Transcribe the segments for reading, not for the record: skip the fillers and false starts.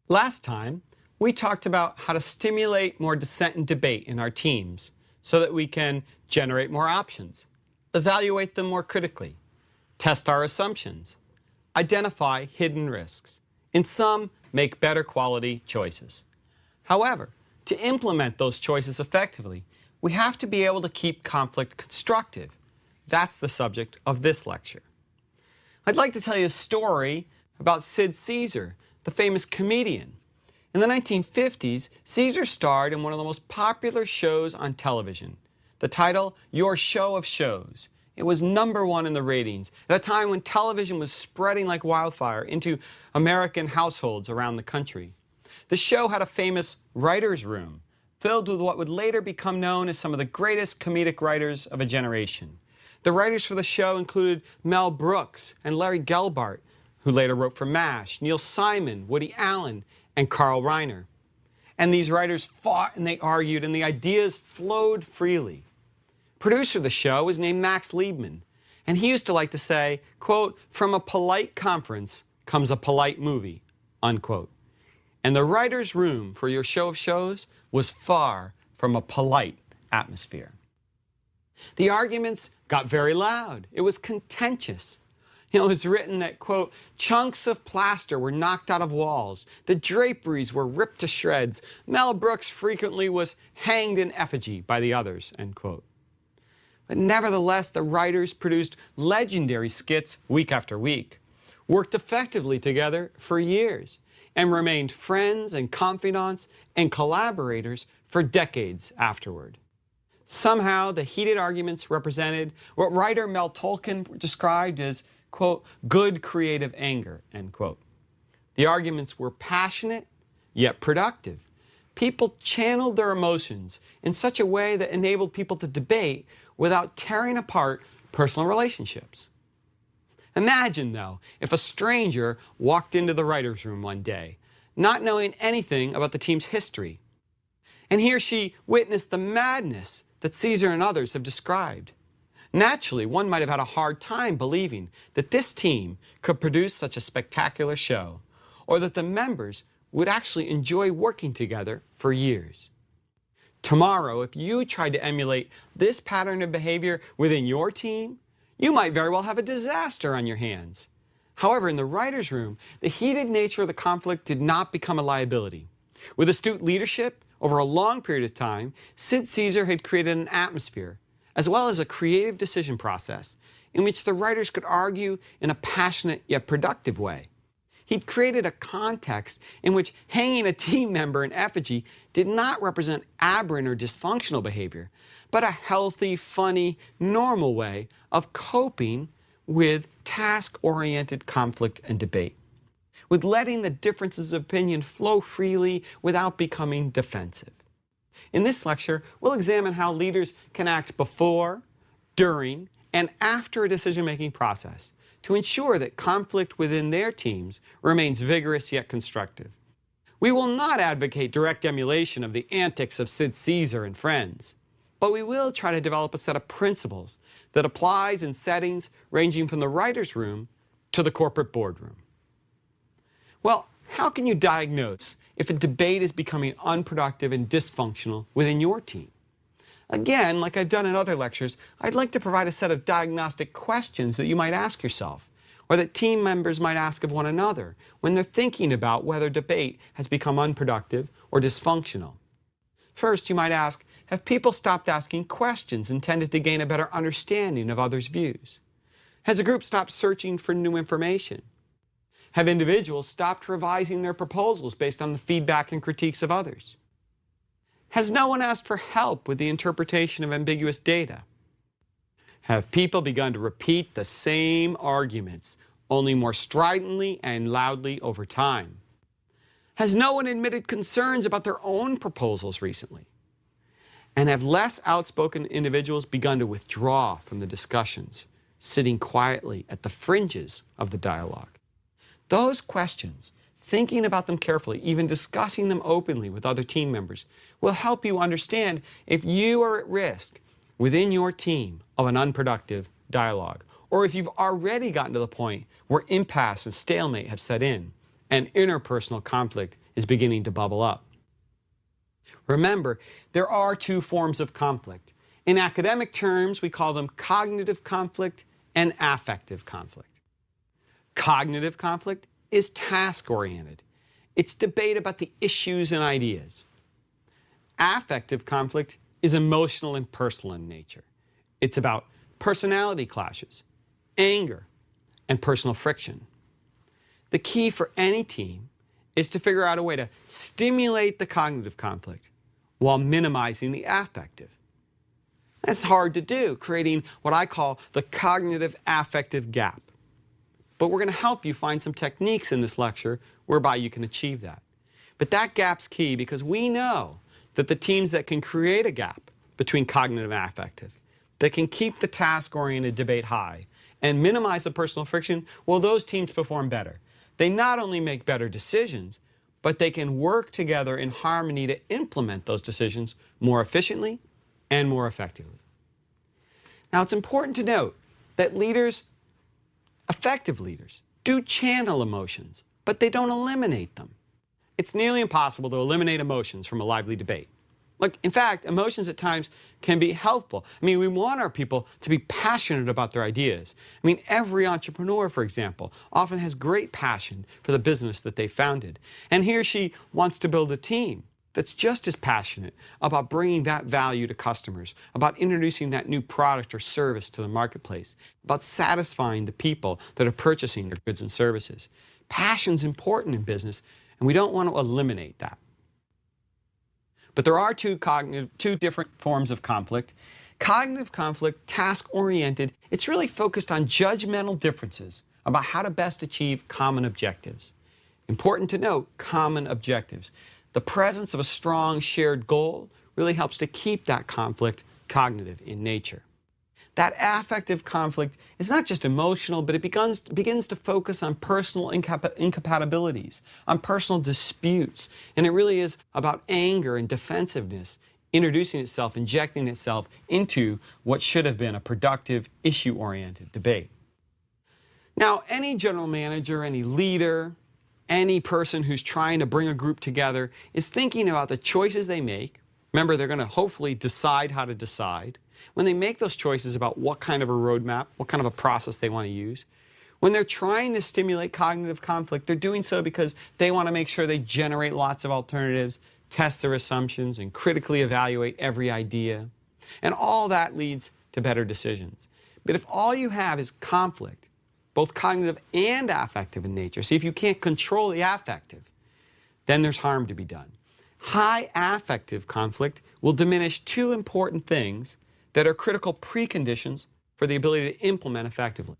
Last time, we talked about how to stimulate more dissent and debate in our teams so that we can generate more options, evaluate them more critically, test our assumptions, identify hidden risks, and some make better quality choices. However, to implement those choices effectively, we have to be able to keep conflict constructive. That's the subject of this lecture. I'd like to tell you a story about Sid Caesar, the famous comedian. In the 1950s, Caesar starred in one of the most popular shows on television. The title, Your Show of Shows. It was #1 in the ratings at a time when television was spreading like wildfire into American households around the country. The show had a famous writer's room filled with what would later become known as some of the greatest comedic writers of a generation. The writers for the show included Mel Brooks and Larry Gelbart, who later wrote for MASH, Neil Simon, Woody Allen, and Carl Reiner. And these writers fought and they argued, and the ideas flowed freely. Producer of the show was named Max Liebman, and he used to like to say, quote, "From a polite conference comes a polite movie," unquote. And the writer's room for Your Show of Shows was far from a polite atmosphere. The arguments got very loud. It was contentious. It was written that, quote, "Chunks of plaster were knocked out of walls. The draperies were ripped to shreds. Mel Brooks frequently was hanged in effigy by the others," end quote. But nevertheless, the writers produced legendary skits week after week, worked effectively together for years, and remained friends and confidants and collaborators for decades afterward. Somehow, the heated arguments represented what writer Mel Tolkien described as, quote, "good creative anger," end quote. The arguments were passionate, yet productive. People channeled their emotions in such a way that enabled people to debate without tearing apart personal relationships. Imagine, though, if a stranger walked into the writer's room one day, not knowing anything about the team's history, and he or she witnessed the madness that Caesar and others have described. Naturally, one might have had a hard time believing that this team could produce such a spectacular show, or that the members would actually enjoy working together for years. Tomorrow, if you tried to emulate this pattern of behavior within your team, you might very well have a disaster on your hands. However, in the writer's room, the heated nature of the conflict did not become a liability. With astute leadership, over a long period of time, Sid Caesar had created an atmosphere, as well as a creative decision process, in which the writers could argue in a passionate yet productive way. He'd created a context in which hanging a team member in effigy did not represent aberrant or dysfunctional behavior, but a healthy, funny, normal way of coping with task-oriented conflict and debate, with letting the differences of opinion flow freely without becoming defensive. In this lecture, we'll examine how leaders can act before, during, and after a decision-making process to ensure that conflict within their teams remains vigorous yet constructive. We will not advocate direct emulation of the antics of Sid Caesar and friends, but we will try to develop a set of principles that applies in settings ranging from the writer's room to the corporate boardroom. Well, how can you diagnose if a debate is becoming unproductive and dysfunctional within your team? Again, like I've done in other lectures, I'd like to provide a set of diagnostic questions that you might ask yourself, or that team members might ask of one another when they're thinking about whether debate has become unproductive or dysfunctional. First, you might ask, have people stopped asking questions intended to gain a better understanding of others' views? Has a group stopped searching for new information? Have individuals stopped revising their proposals based on the feedback and critiques of others? Has no one asked for help with the interpretation of ambiguous data? Have people begun to repeat the same arguments, only more stridently and loudly over time? Has no one admitted concerns about their own proposals recently? And have less outspoken individuals begun to withdraw from the discussions, sitting quietly at the fringes of the dialogue? Those questions, thinking about them carefully, even discussing them openly with other team members, will help you understand if you are at risk within your team of an unproductive dialogue, or if you've already gotten to the point where impasse and stalemate have set in and interpersonal conflict is beginning to bubble up. Remember, there are two forms of conflict. In academic terms, we call them cognitive conflict and affective conflict. Cognitive conflict is task-oriented. It's debate about the issues and ideas. Affective conflict is emotional and personal in nature. It's about personality clashes, anger, and personal friction. The key for any team is to figure out a way to stimulate the cognitive conflict while minimizing the affective. That's hard to do, creating what I call the cognitive affective gap. But we're going to help you find some techniques in this lecture whereby you can achieve that. But that gap's key because we know that the teams that can create a gap between cognitive and affective, that can keep the task-oriented debate high and minimize the personal friction, well, those teams perform better. They not only make better decisions, but they can work together in harmony to implement those decisions more efficiently and more effectively. Now, it's important to note that leaders, effective leaders, do channel emotions, but they don't eliminate them. It's nearly impossible to eliminate emotions from a lively debate. Look, in fact, emotions at times can be helpful. I mean, we want our people to be passionate about their ideas. I mean, every entrepreneur, for example, often has great passion for the business that they founded. And he or she wants to build a team that's just as passionate about bringing that value to customers, about introducing that new product or service to the marketplace, about satisfying the people that are purchasing your goods and services. Passion's important in business, and we don't want to eliminate that. But there are two different forms of conflict. Cognitive conflict, task-oriented, it's really focused on judgmental differences about how to best achieve common objectives. Important to note, common objectives. The presence of a strong shared goal really helps to keep that conflict cognitive in nature. That affective conflict is not just emotional, but it begins to focus on personal incompatibilities, on personal disputes. And it really is about anger and defensiveness introducing itself, injecting itself into what should have been a productive, issue-oriented debate. Now, any general manager, any leader, any person who's trying to bring a group together is thinking about the choices they make. Remember, they're going to hopefully decide how to decide. When they make those choices about what kind of a roadmap, what kind of a process they want to use, when they're trying to stimulate cognitive conflict, they're doing so because they want to make sure they generate lots of alternatives, test their assumptions, and critically evaluate every idea. And all that leads to better decisions. But if all you have is conflict, both cognitive and affective in nature, see if you can't control the affective, then there's harm to be done. High affective conflict will diminish two important things that are critical preconditions for the ability to implement effectively.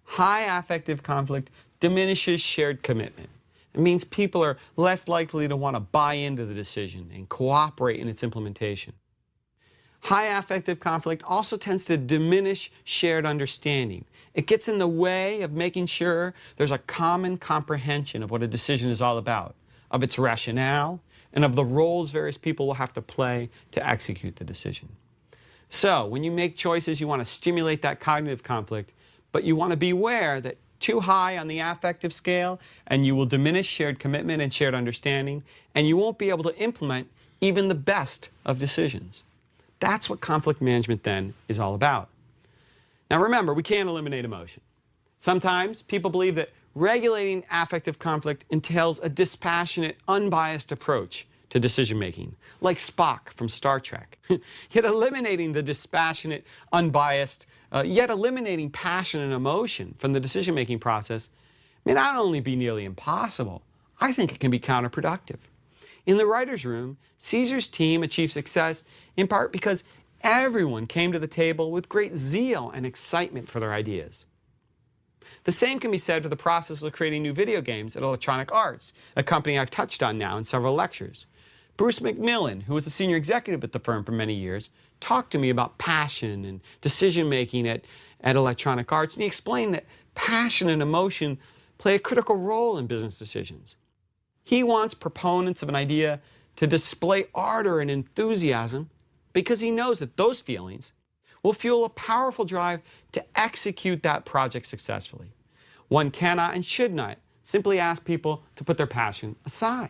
High affective conflict diminishes shared commitment. It means people are less likely to want to buy into the decision and cooperate in its implementation. High affective conflict also tends to diminish shared understanding. It gets in the way of making sure there's a common comprehension of what a decision is all about, of its rationale, and of the roles various people will have to play to execute the decision. So, when you make choices, you want to stimulate that cognitive conflict, but you want to be aware that too high on the affective scale, and you will diminish shared commitment and shared understanding, and you won't be able to implement even the best of decisions. That's what conflict management then is all about. Now remember, we can't eliminate emotion. Sometimes people believe that regulating affective conflict entails a dispassionate, unbiased approach to decision-making, like Spock from Star Trek. Yet eliminating the dispassionate, unbiased, yet eliminating passion and emotion from the decision-making process may not only be nearly impossible, I think it can be counterproductive. In the writer's room, Caesar's team achieved success in part because everyone came to the table with great zeal and excitement for their ideas. The same can be said for the process of creating new video games at Electronic Arts, a company I've touched on now in several lectures. Bruce McMillan, who was a senior executive at the firm for many years, talked to me about passion and decision-making at Electronic Arts, and he explained that passion and emotion play a critical role in business decisions. He wants proponents of an idea to display ardor and enthusiasm because he knows that those feelings will fuel a powerful drive to execute that project successfully. One cannot and should not simply ask people to put their passion aside.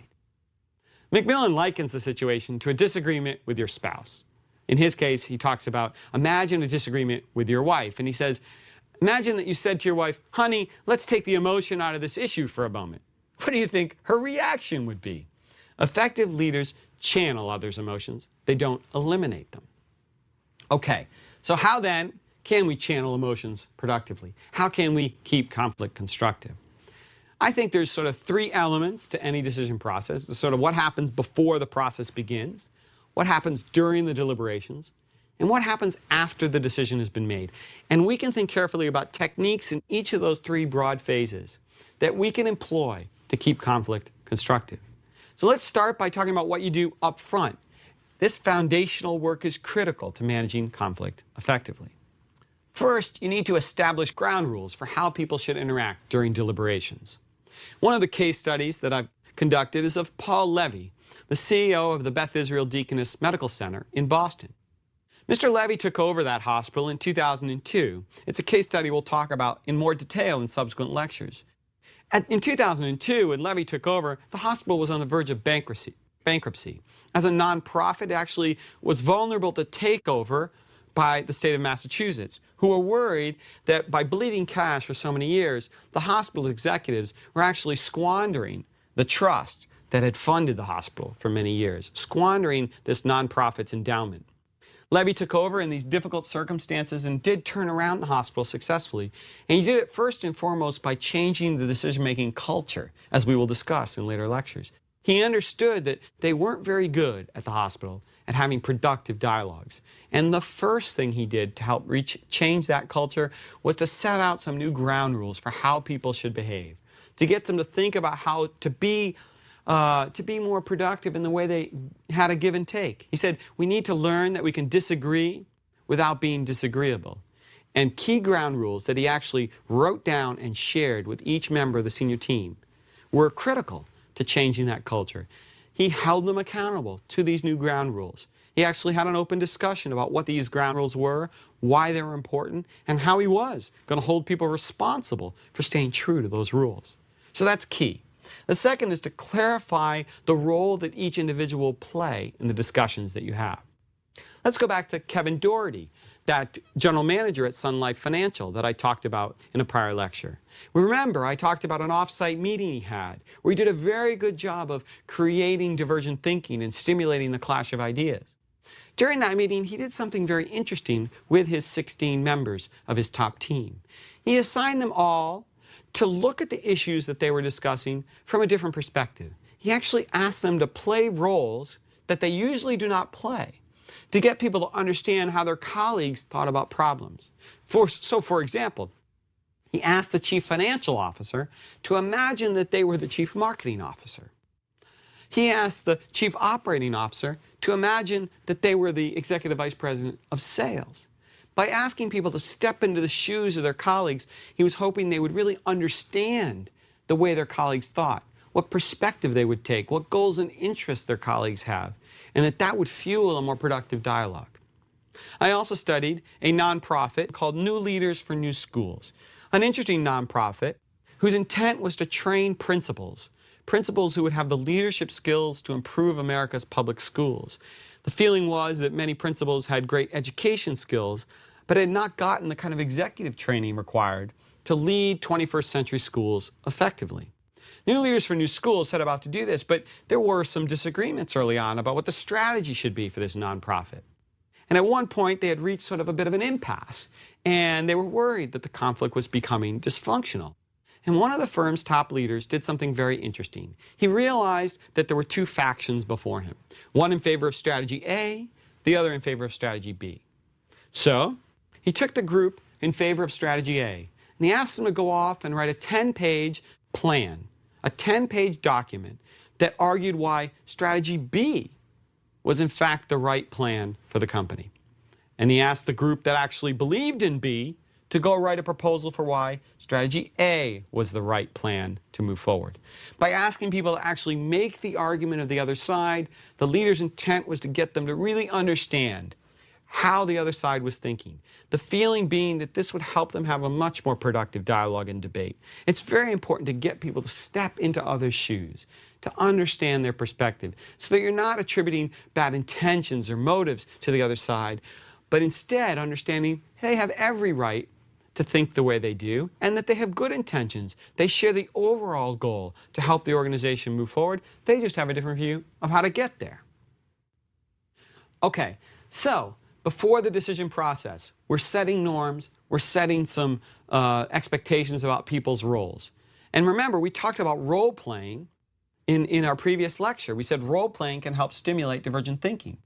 McMillan likens the situation to a disagreement with your spouse. In his case, he talks about, imagine a disagreement with your wife. And he says, imagine that you said to your wife, honey, let's take the emotion out of this issue for a moment. What do you think her reaction would be? Effective leaders channel others' emotions. They don't eliminate them. Okay, so how then can we channel emotions productively? How can we keep conflict constructive? I think there's sort of three elements to any decision process. There's sort of what happens before the process begins, what happens during the deliberations, and what happens after the decision has been made. And we can think carefully about techniques in each of those three broad phases that we can employ to keep conflict constructive. So let's start by talking about what you do up front. This foundational work is critical to managing conflict effectively. First, you need to establish ground rules for how people should interact during deliberations. One of the case studies that I've conducted is of Paul Levy, the CEO of the Beth Israel Deaconess Medical Center in Boston. Mr. Levy took over that hospital in 2002. It's a case study we'll talk about in more detail in subsequent lectures. In 2002, when Levy took over, the hospital was on the verge of bankruptcy. As a nonprofit, it actually was vulnerable to takeover by the state of Massachusetts, who were worried that by bleeding cash for so many years, the hospital executives were actually squandering the trust that had funded the hospital for many years, squandering this nonprofit's endowment. Levy took over in these difficult circumstances and did turn around the hospital successfully. And he did it first and foremost by changing the decision-making culture, as we will discuss in later lectures. He understood that they weren't very good at the hospital at having productive dialogues. And the first thing he did to help change that culture was to set out some new ground rules for how people should behave, to get them to think about how to be more productive in the way they had a give and take. He said, we need to learn that we can disagree without being disagreeable. And key ground rules that he actually wrote down and shared with each member of the senior team were critical to changing that culture. He held them accountable to these new ground rules. He actually had an open discussion about what these ground rules were, why they were important, and how he was going to hold people responsible for staying true to those rules. So that's key. The second is to clarify the role that each individual will play in the discussions that you have. Let's go back to Kevin Doherty, that general manager at Sun Life Financial that I talked about in a prior lecture. Remember, I talked about an off-site meeting he had where he did a very good job of creating divergent thinking and stimulating the clash of ideas. During that meeting, he did something very interesting with his 16 members of his top team. He assigned them all to look at the issues that they were discussing from a different perspective. He actually asked them to play roles that they usually do not play, to get people to understand how their colleagues thought about problems. So for example, he asked the chief financial officer to imagine that they were the chief marketing officer. He asked the chief operating officer to imagine that they were the executive vice president of sales. By asking people to step into the shoes of their colleagues, he was hoping they would really understand the way their colleagues thought, what perspective they would take, what goals and interests their colleagues have, and that would fuel a more productive dialogue. I also studied a nonprofit called New Leaders for New Schools, an interesting nonprofit whose intent was to train principals who would have the leadership skills to improve America's public schools. The feeling was that many principals had great education skills, but had not gotten the kind of executive training required to lead 21st century schools effectively. New Leaders for New Schools set about to do this, but there were some disagreements early on about what the strategy should be for this nonprofit. And at one point, they had reached sort of a bit of an impasse, and they were worried that the conflict was becoming dysfunctional. And one of the firm's top leaders did something very interesting. He realized that there were two factions before him, one in favor of strategy A, the other in favor of strategy B. So he took the group in favor of strategy A, and he asked them to go off and write a 10-page plan, a 10-page document that argued why strategy B was in fact the right plan for the company. And he asked the group that actually believed in B to go write a proposal for why strategy A was the right plan to move forward. By asking people to actually make the argument of the other side, the leader's intent was to get them to really understand how the other side was thinking. The feeling being that this would help them have a much more productive dialogue and debate. It's very important to get people to step into others' shoes, to understand their perspective, so that you're not attributing bad intentions or motives to the other side, but instead understanding they have every right to think the way they do, and that they have good intentions. They share the overall goal to help the organization move forward. They just have a different view of how to get there. Okay, so before the decision process, we're setting norms, we're setting some expectations about people's roles. And remember, we talked about role-playing in our previous lecture. We said role-playing can help stimulate divergent thinking.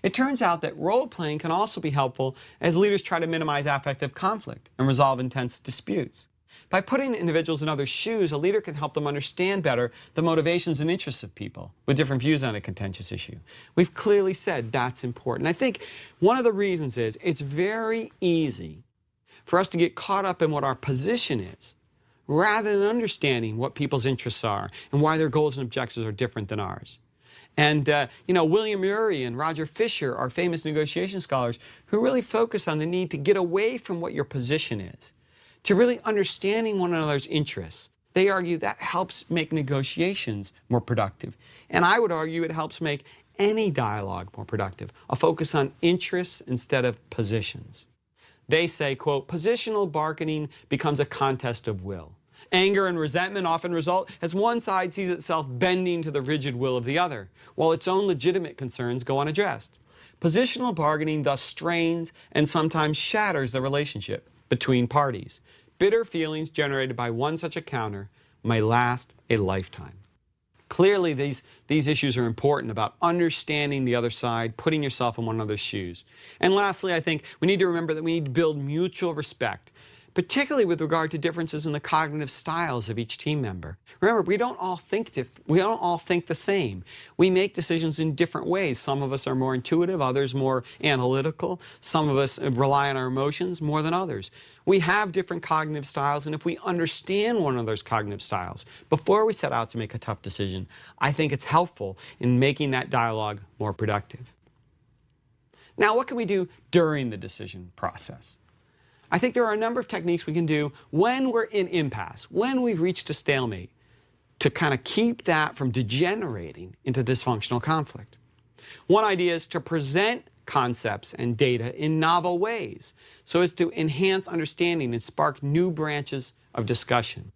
It turns out that role-playing can also be helpful as leaders try to minimize affective conflict and resolve intense disputes. By putting individuals in others' shoes, a leader can help them understand better the motivations and interests of people with different views on a contentious issue. We've clearly said that's important. I think one of the reasons is it's very easy for us to get caught up in what our position is, rather than understanding what people's interests are and why their goals and objectives are different than ours. And, William Ury and Roger Fisher are famous negotiation scholars who really focus on the need to get away from what your position is, to really understanding one another's interests. They argue that helps make negotiations more productive. And I would argue it helps make any dialogue more productive, a focus on interests instead of positions. They say, quote, positional bargaining becomes a contest of will. Anger and resentment often result as one side sees itself bending to the rigid will of the other, while its own legitimate concerns go unaddressed. Positional bargaining thus strains and sometimes shatters the relationship between parties. Bitter feelings generated by one such encounter may last a lifetime. Clearly, these issues are important about understanding the other side, putting yourself in one another's shoes. And lastly, I think we need to remember that we need to build mutual respect, particularly with regard to differences in the cognitive styles of each team member. Remember, we don't all think the same. We make decisions in different ways. Some of us are more intuitive, others more analytical. Some of us rely on our emotions more than others. We have different cognitive styles, and if we understand one another's cognitive styles before we set out to make a tough decision, I think it's helpful in making that dialogue more productive. Now, what can we do during the decision process? I think there are a number of techniques we can do when we're in impasse, when we've reached a stalemate, to kind of keep that from degenerating into dysfunctional conflict. One idea is to present concepts and data in novel ways so as to enhance understanding and spark new branches of discussion.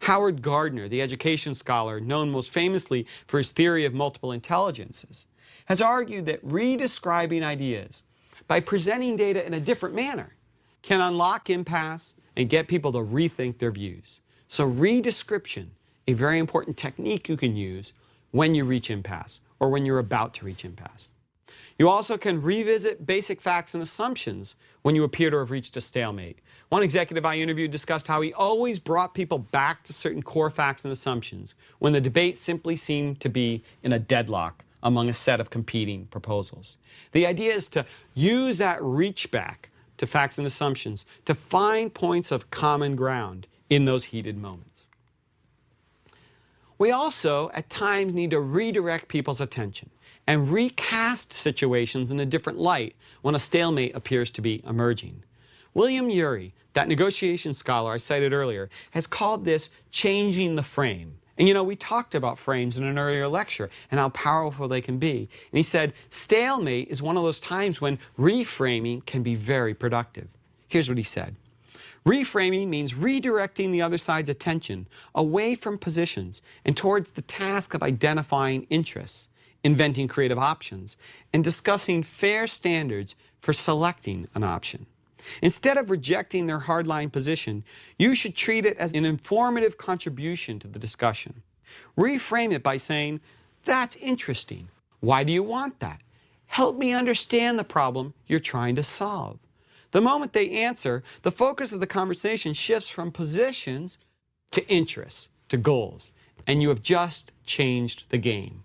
Howard Gardner, the education scholar known most famously for his theory of multiple intelligences, has argued that redescribing ideas by presenting data in a different manner can unlock impasse and get people to rethink their views. So redescription, a very important technique you can use when you reach impasse or when you're about to reach impasse. You also can revisit basic facts and assumptions when you appear to have reached a stalemate. One executive I interviewed discussed how he always brought people back to certain core facts and assumptions when the debate simply seemed to be in a deadlock among a set of competing proposals. The idea is to use that reach back to facts and assumptions to find points of common ground in those heated moments. We also, at times, need to redirect people's attention and recast situations in a different light when a stalemate appears to be emerging. William Ury, that negotiation scholar I cited earlier, has called this changing the frame. And we talked about frames in an earlier lecture and how powerful they can be. And he said, stalemate is one of those times when reframing can be very productive. Here's what he said. Reframing means redirecting the other side's attention away from positions and towards the task of identifying interests, inventing creative options, and discussing fair standards for selecting an option. Instead of rejecting their hardline position, you should treat it as an informative contribution to the discussion. Reframe it by saying, that's interesting. Why do you want that? Help me understand the problem you're trying to solve. The moment they answer, the focus of the conversation shifts from positions to interests, to goals, and you have just changed the game.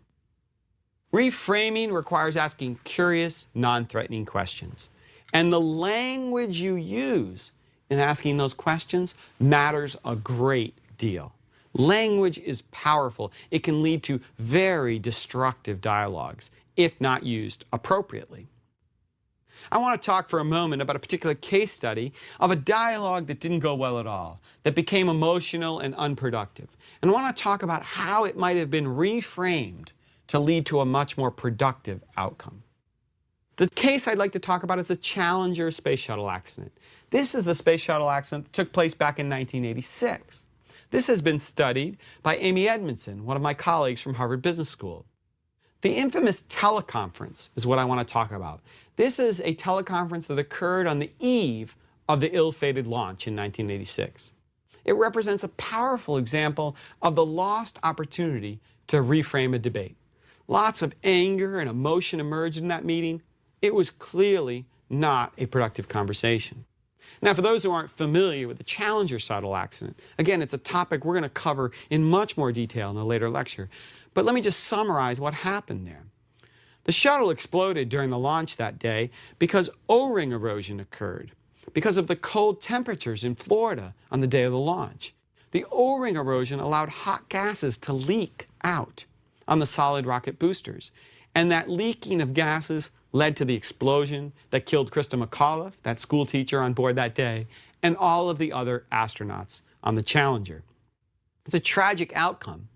Reframing requires asking curious, non-threatening questions. And the language you use in asking those questions matters a great deal. Language is powerful. It can lead to very destructive dialogues if not used appropriately. I want to talk for a moment about a particular case study of a dialogue that didn't go well at all, that became emotional and unproductive. And I want to talk about how it might have been reframed to lead to a much more productive outcome. The case I'd like to talk about is the Challenger space shuttle accident. This is the space shuttle accident that took place back in 1986. This has been studied by Amy Edmondson, one of my colleagues from Harvard Business School. The infamous teleconference is what I want to talk about. This is a teleconference that occurred on the eve of the ill-fated launch in 1986. It represents a powerful example of the lost opportunity to reframe a debate. Lots of anger and emotion emerged in that meeting. It was clearly not a productive conversation. Now, for those who aren't familiar with the Challenger shuttle accident, again, it's a topic we're going to cover in much more detail in a later lecture. But let me just summarize what happened there. The shuttle exploded during the launch that day because O-ring erosion occurred, because of the cold temperatures in Florida on the day of the launch. The O-ring erosion allowed hot gases to leak out on the solid rocket boosters, and that leaking of gases led to the explosion that killed Krista McAuliffe, that school teacher on board that day, and all of the other astronauts on the Challenger. It's a tragic outcome.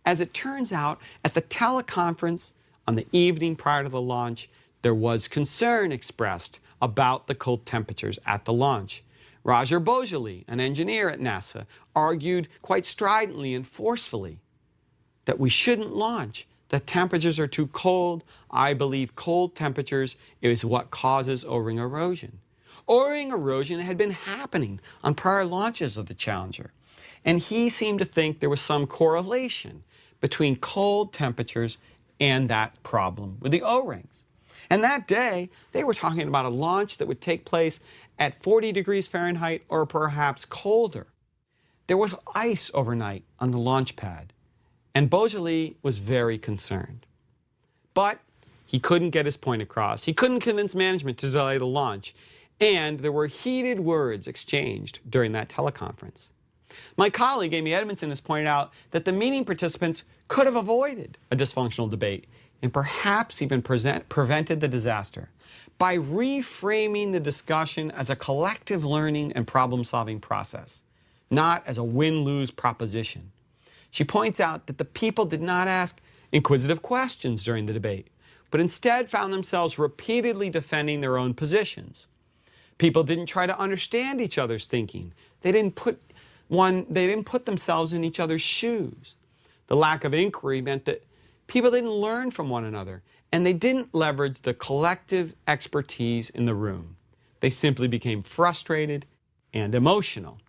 As it turns out, at the teleconference on the evening prior to the launch, there was concern expressed about the cold temperatures at the launch. Roger Boisjoly, an engineer at NASA, argued quite stridently and forcefully that we shouldn't launch. The temperatures are too cold. I believe cold temperatures is what causes O-ring erosion. O-ring erosion had been happening on prior launches of the Challenger, and he seemed to think there was some correlation between cold temperatures and that problem with the O-rings. And that day, they were talking about a launch that would take place at 40 degrees Fahrenheit or perhaps colder. There was ice overnight on the launch pad, and Boisjoly was very concerned. But he couldn't get his point across. He couldn't convince management to delay the launch, and there were heated words exchanged during that teleconference. My colleague, Amy Edmondson, has pointed out that the meeting participants could have avoided a dysfunctional debate and perhaps even prevented the disaster by reframing the discussion as a collective learning and problem-solving process, not as a win-lose proposition. She points out that the people did not ask inquisitive questions during the debate, but instead found themselves repeatedly defending their own positions. People didn't try to understand each other's thinking. They didn't put themselves in each other's shoes. The lack of inquiry meant that people didn't learn from one another, and they didn't leverage the collective expertise in the room. They simply became frustrated and emotional.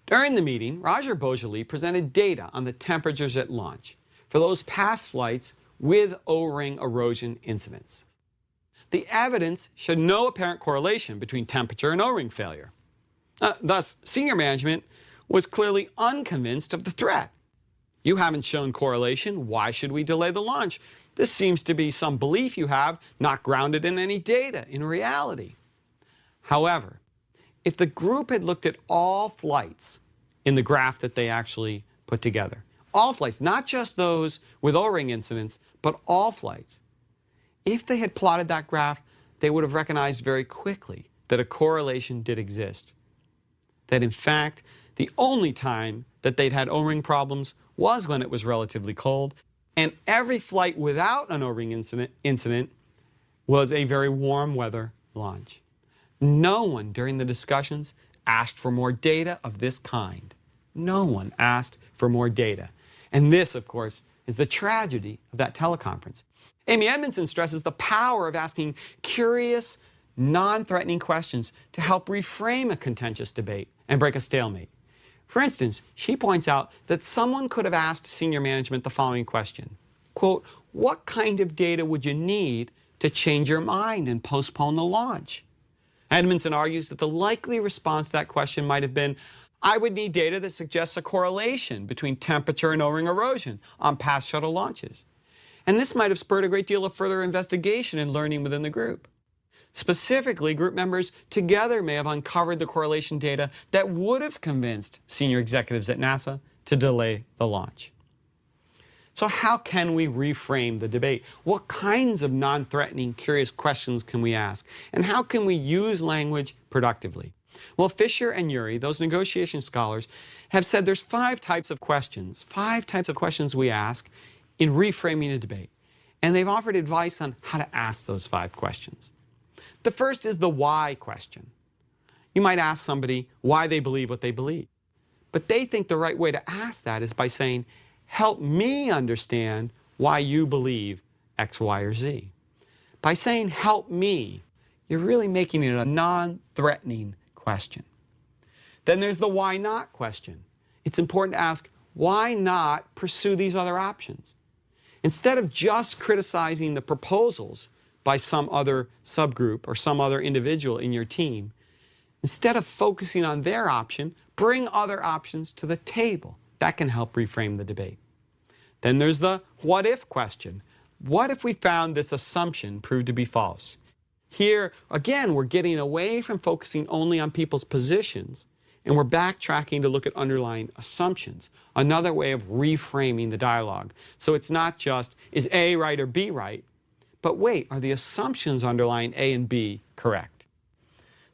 During the meeting, Roger Boisjoly presented data on the temperatures at launch for those past flights with O-ring erosion incidents. The evidence showed no apparent correlation between temperature and O-ring failure. Thus, senior management was clearly unconvinced of the threat. You haven't shown correlation. Why should we delay the launch? This seems to be some belief you have, not grounded in any data, in reality. However, if the group had looked at all flights in the graph that they actually put together, all flights, not just those with O-ring incidents, but all flights, if they had plotted that graph, they would have recognized very quickly that a correlation did exist. That in fact, the only time that they'd had O-ring problems was when it was relatively cold, and every flight without an O-ring incident was a very warm weather launch. No one during the discussions asked for more data of this kind. No one asked for more data. And this, of course, is the tragedy of that teleconference. Amy Edmondson stresses the power of asking curious, non-threatening questions to help reframe a contentious debate and break a stalemate. For instance, she points out that someone could have asked senior management the following question, quote, "What kind of data would you need to change your mind and postpone the launch?" Edmondson argues that the likely response to that question might have been, "I would need data that suggests a correlation between temperature and O-ring erosion on past shuttle launches." And this might have spurred a great deal of further investigation and learning within the group. Specifically, group members together may have uncovered the correlation data that would have convinced senior executives at NASA to delay the launch. So how can we reframe the debate? What kinds of non-threatening, curious questions can we ask? And how can we use language productively? Well, Fisher and Ury, those negotiation scholars, have said there's 5 types of questions we ask in reframing a debate. And they've offered advice on how to ask those 5 questions. The first is the why question. You might ask somebody why they believe what they believe. But they think the right way to ask that is by saying, help me understand why you believe X, Y, or Z. By saying help me, you're really making it a non-threatening question. Then there's the why not question. It's important to ask, why not pursue these other options? Instead of just criticizing the proposals by some other subgroup or some other individual in your team, instead of focusing on their option, bring other options to the table. That can help reframe the debate. Then there's the what if question. What if we found this assumption proved to be false? Here, again, we're getting away from focusing only on people's positions, and we're backtracking to look at underlying assumptions, another way of reframing the dialogue. So it's not just, is A right or B right? But wait, are the assumptions underlying A and B correct?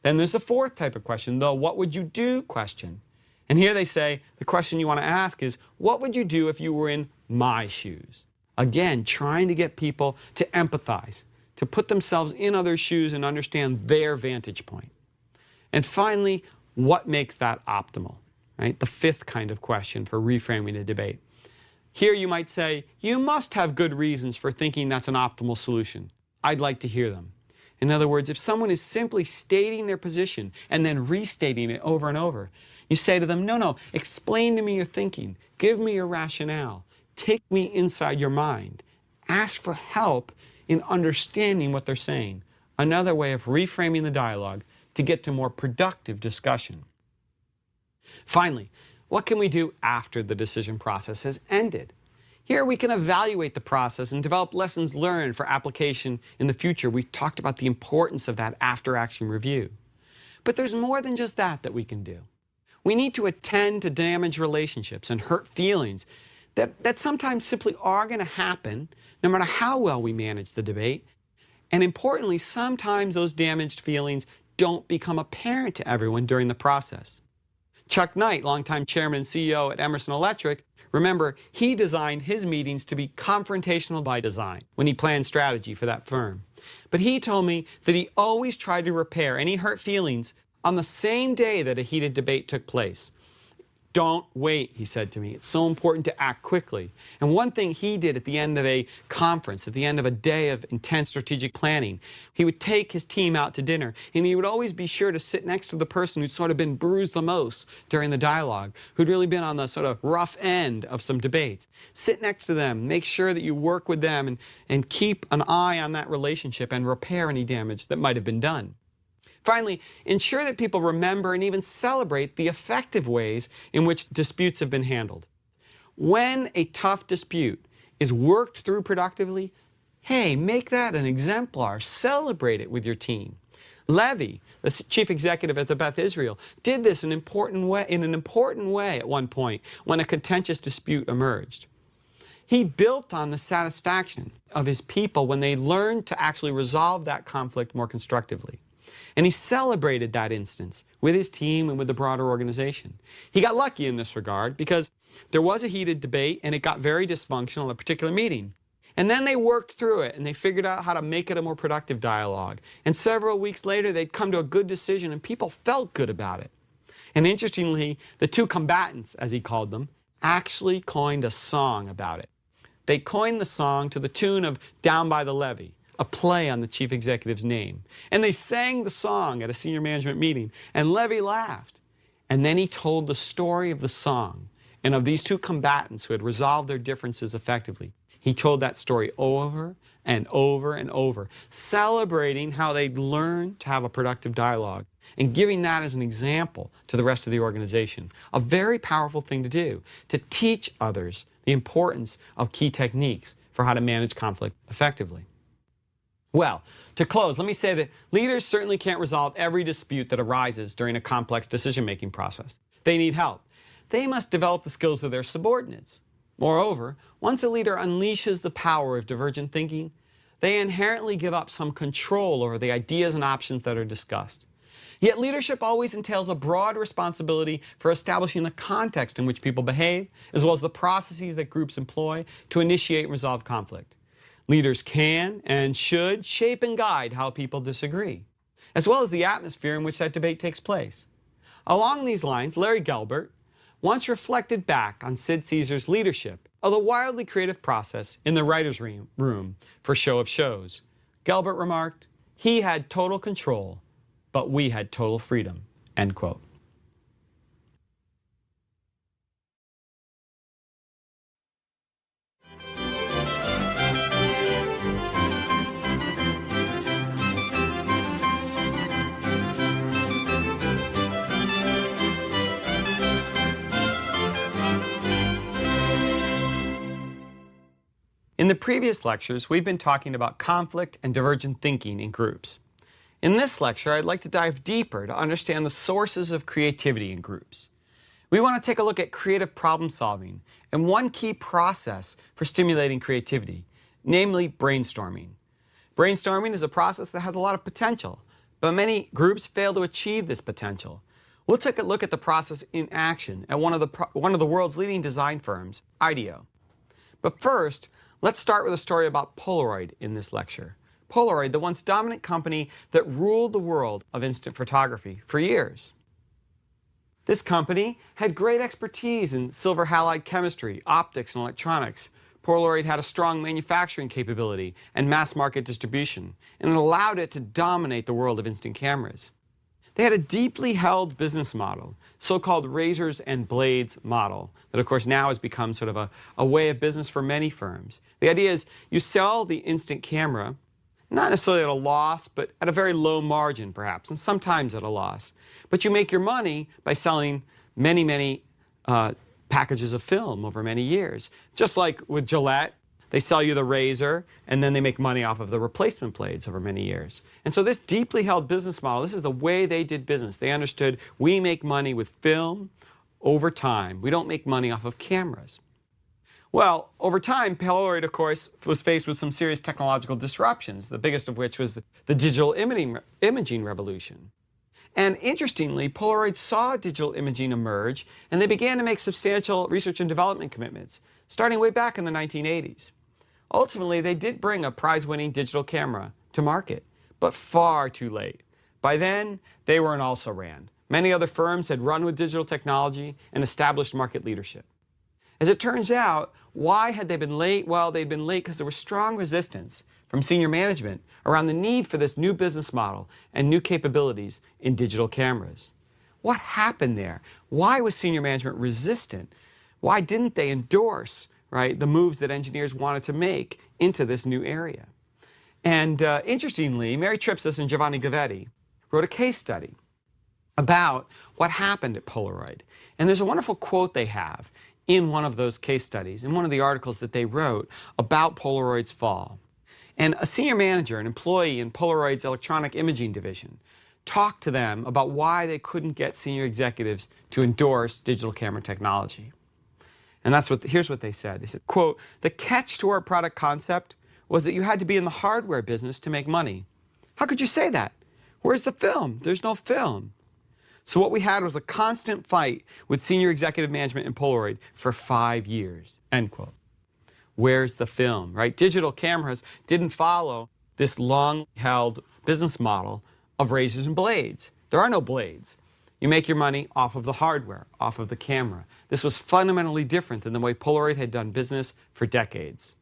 Then there's the 4th type of question, the what would you do question. And here they say the question you want to ask is, what would you do if you were in my shoes? Again, trying to get people to empathize, to put themselves in others' shoes and understand their vantage point. And finally, what makes that optimal? Right? The 5th kind of question for reframing a debate. Here you might say, you must have good reasons for thinking that's an optimal solution. I'd like to hear them. In other words, if someone is simply stating their position and then restating it over and over, you say to them, no, explain to me your thinking. Give me your rationale. Take me inside your mind. Ask for help in understanding what they're saying. Another way of reframing the dialogue to get to more productive discussion. Finally, what can we do after the decision process has ended? Here we can evaluate the process and develop lessons learned for application in the future. We've talked about the importance of that after-action review. But there's more than just that we can do. We need to attend to damaged relationships and hurt feelings that sometimes simply are going to happen no matter how well we manage the debate. And importantly, sometimes those damaged feelings don't become apparent to everyone during the process. Chuck Knight, longtime chairman and CEO at Emerson Electric, remember, he designed his meetings to be confrontational by design when he planned strategy for that firm. But he told me that he always tried to repair any hurt feelings on the same day that a heated debate took place. Don't wait, he said to me. It's so important to act quickly. And one thing he did at the end of a conference, at the end of a day of intense strategic planning, he would take his team out to dinner, and he would always be sure to sit next to the person who'd sort of been bruised the most during the dialogue, who'd really been on the sort of rough end of some debates. Sit next to them, make sure that you work with them, and keep an eye on that relationship and repair any damage that might have been done. Finally, ensure that people remember and even celebrate the effective ways in which disputes have been handled. When a tough dispute is worked through productively, hey, make that an exemplar. Celebrate it with your team. Levy, the chief executive at the Beth Israel, did this in an important way at one point when a contentious dispute emerged. He built on the satisfaction of his people when they learned to actually resolve that conflict more constructively. And he celebrated that instance with his team and with the broader organization. He got lucky in this regard because there was a heated debate and it got very dysfunctional in a particular meeting. And then they worked through it and they figured out how to make it a more productive dialogue. And several weeks later, they'd come to a good decision and people felt good about it. And interestingly, the 2 combatants, as he called them, actually coined a song about it. They coined the song to the tune of Down by the Levee, a play on the chief executive's name. And they sang the song at a senior management meeting, and Levy laughed. And then he told the story of the song and of these 2 combatants who had resolved their differences effectively. He told that story over and over and over, celebrating how they'd learned to have a productive dialogue and giving that as an example to the rest of the organization. A very powerful thing to do, to teach others the importance of key techniques for how to manage conflict effectively. Well, to close, let me say that leaders certainly can't resolve every dispute that arises during a complex decision-making process. They need help. They must develop the skills of their subordinates. Moreover, once a leader unleashes the power of divergent thinking, they inherently give up some control over the ideas and options that are discussed. Yet leadership always entails a broad responsibility for establishing the context in which people behave, as well as the processes that groups employ to initiate and resolve conflict. Leaders can and should shape and guide how people disagree, as well as the atmosphere in which that debate takes place. Along these lines, Larry Gelbart once reflected back on Sid Caesar's leadership of the wildly creative process in the writer's room for Show of Shows. Gelbart remarked, "He had total control, but we had total freedom," end quote. In the previous lectures, we've been talking about conflict and divergent thinking in groups. In this lecture, I'd like to dive deeper to understand the sources of creativity in groups. We want to take a look at creative problem solving and one key process for stimulating creativity, namely brainstorming. Brainstorming is a process that has a lot of potential, but many groups fail to achieve this potential. We'll take a look at the process in action at one of the world's leading design firms, IDEO. But first, let's start with a story about Polaroid in this lecture. Polaroid, the once dominant company that ruled the world of instant photography for years. This company had great expertise in silver halide chemistry, optics, and electronics. Polaroid had a strong manufacturing capability and mass market distribution, and it allowed it to dominate the world of instant cameras. They had a deeply held business model, so-called razors and blades model, that of course now has become sort of a way of business for many firms. The idea is you sell the instant camera, not necessarily at a loss, but at a very low margin perhaps, and sometimes at a loss. But you make your money by selling many packages of film over many years. Just like with Gillette, they sell you the razor, and then they make money off of the replacement blades over many years. And so this deeply held business model, this is the way they did business. They understood we make money with film over time. We don't make money off of cameras. Well, over time, Polaroid, of course, was faced with some serious technological disruptions, the biggest of which was the digital imaging revolution. And interestingly, Polaroid saw digital imaging emerge, and they began to make substantial research and development commitments, starting way back in the 1980s. Ultimately, they did bring a prize-winning digital camera to market, but far too late. By then, they were an also-ran. Many other firms had run with digital technology and established market leadership. As it turns out, why had they been late? Well, they'd been late because there was strong resistance from senior management around the need for this new business model and new capabilities in digital cameras. What happened there? Why was senior management resistant? Why didn't they endorse, right, the moves that engineers wanted to make into this new area? And interestingly, Mary Tripsas and Giovanni Gavetti wrote a case study about what happened at Polaroid. And there's a wonderful quote they have in one of those case studies, in one of the articles that they wrote about Polaroid's fall. And a senior manager, an employee in Polaroid's electronic imaging division, talked to them about why they couldn't get senior executives to endorse digital camera technology. And here's what they said. They said, quote, "The catch to our product concept was that you had to be in the hardware business to make money. How could you say that? Where's the film? There's no film." So what we had was a constant fight with senior executive management in Polaroid for 5 years, end quote. Where's the film, right? Digital cameras didn't follow this long-held business model of razors and blades. There are no blades. You make your money off of the hardware, off of the camera. This was fundamentally different than the way Polaroid had done business for decades.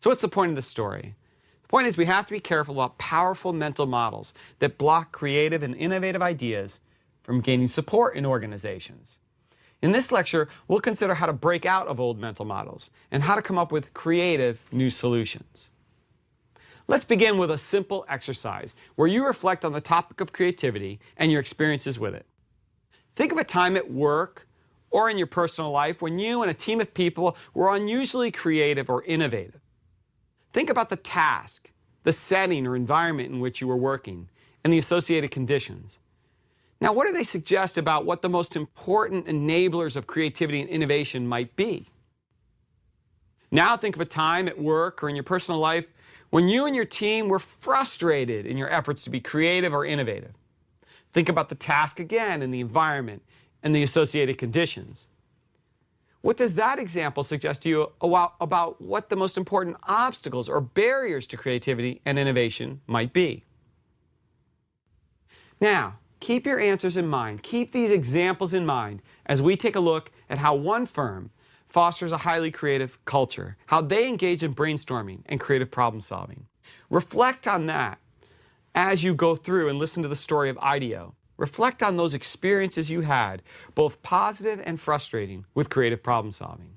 So what's the point of this story? The point is we have to be careful about powerful mental models that block creative and innovative ideas from gaining support in organizations. In this lecture, we'll consider how to break out of old mental models and how to come up with creative new solutions. Let's begin with a simple exercise where you reflect on the topic of creativity and your experiences with it. Think of a time at work or in your personal life when you and a team of people were unusually creative or innovative. Think about the task, the setting or environment in which you were working, and the associated conditions. Now, what do they suggest about what the most important enablers of creativity and innovation might be? Now think of a time at work or in your personal life when you and your team were frustrated in your efforts to be creative or innovative. Think about the task again and the environment and the associated conditions. What does that example suggest to you about what the most important obstacles or barriers to creativity and innovation might be? Now, keep your answers in mind. Keep these examples in mind as we take a look at how one firm fosters a highly creative culture, how they engage in brainstorming and creative problem solving. Reflect on that as you go through and listen to the story of IDEO. Reflect on those experiences you had, both positive and frustrating, with creative problem solving.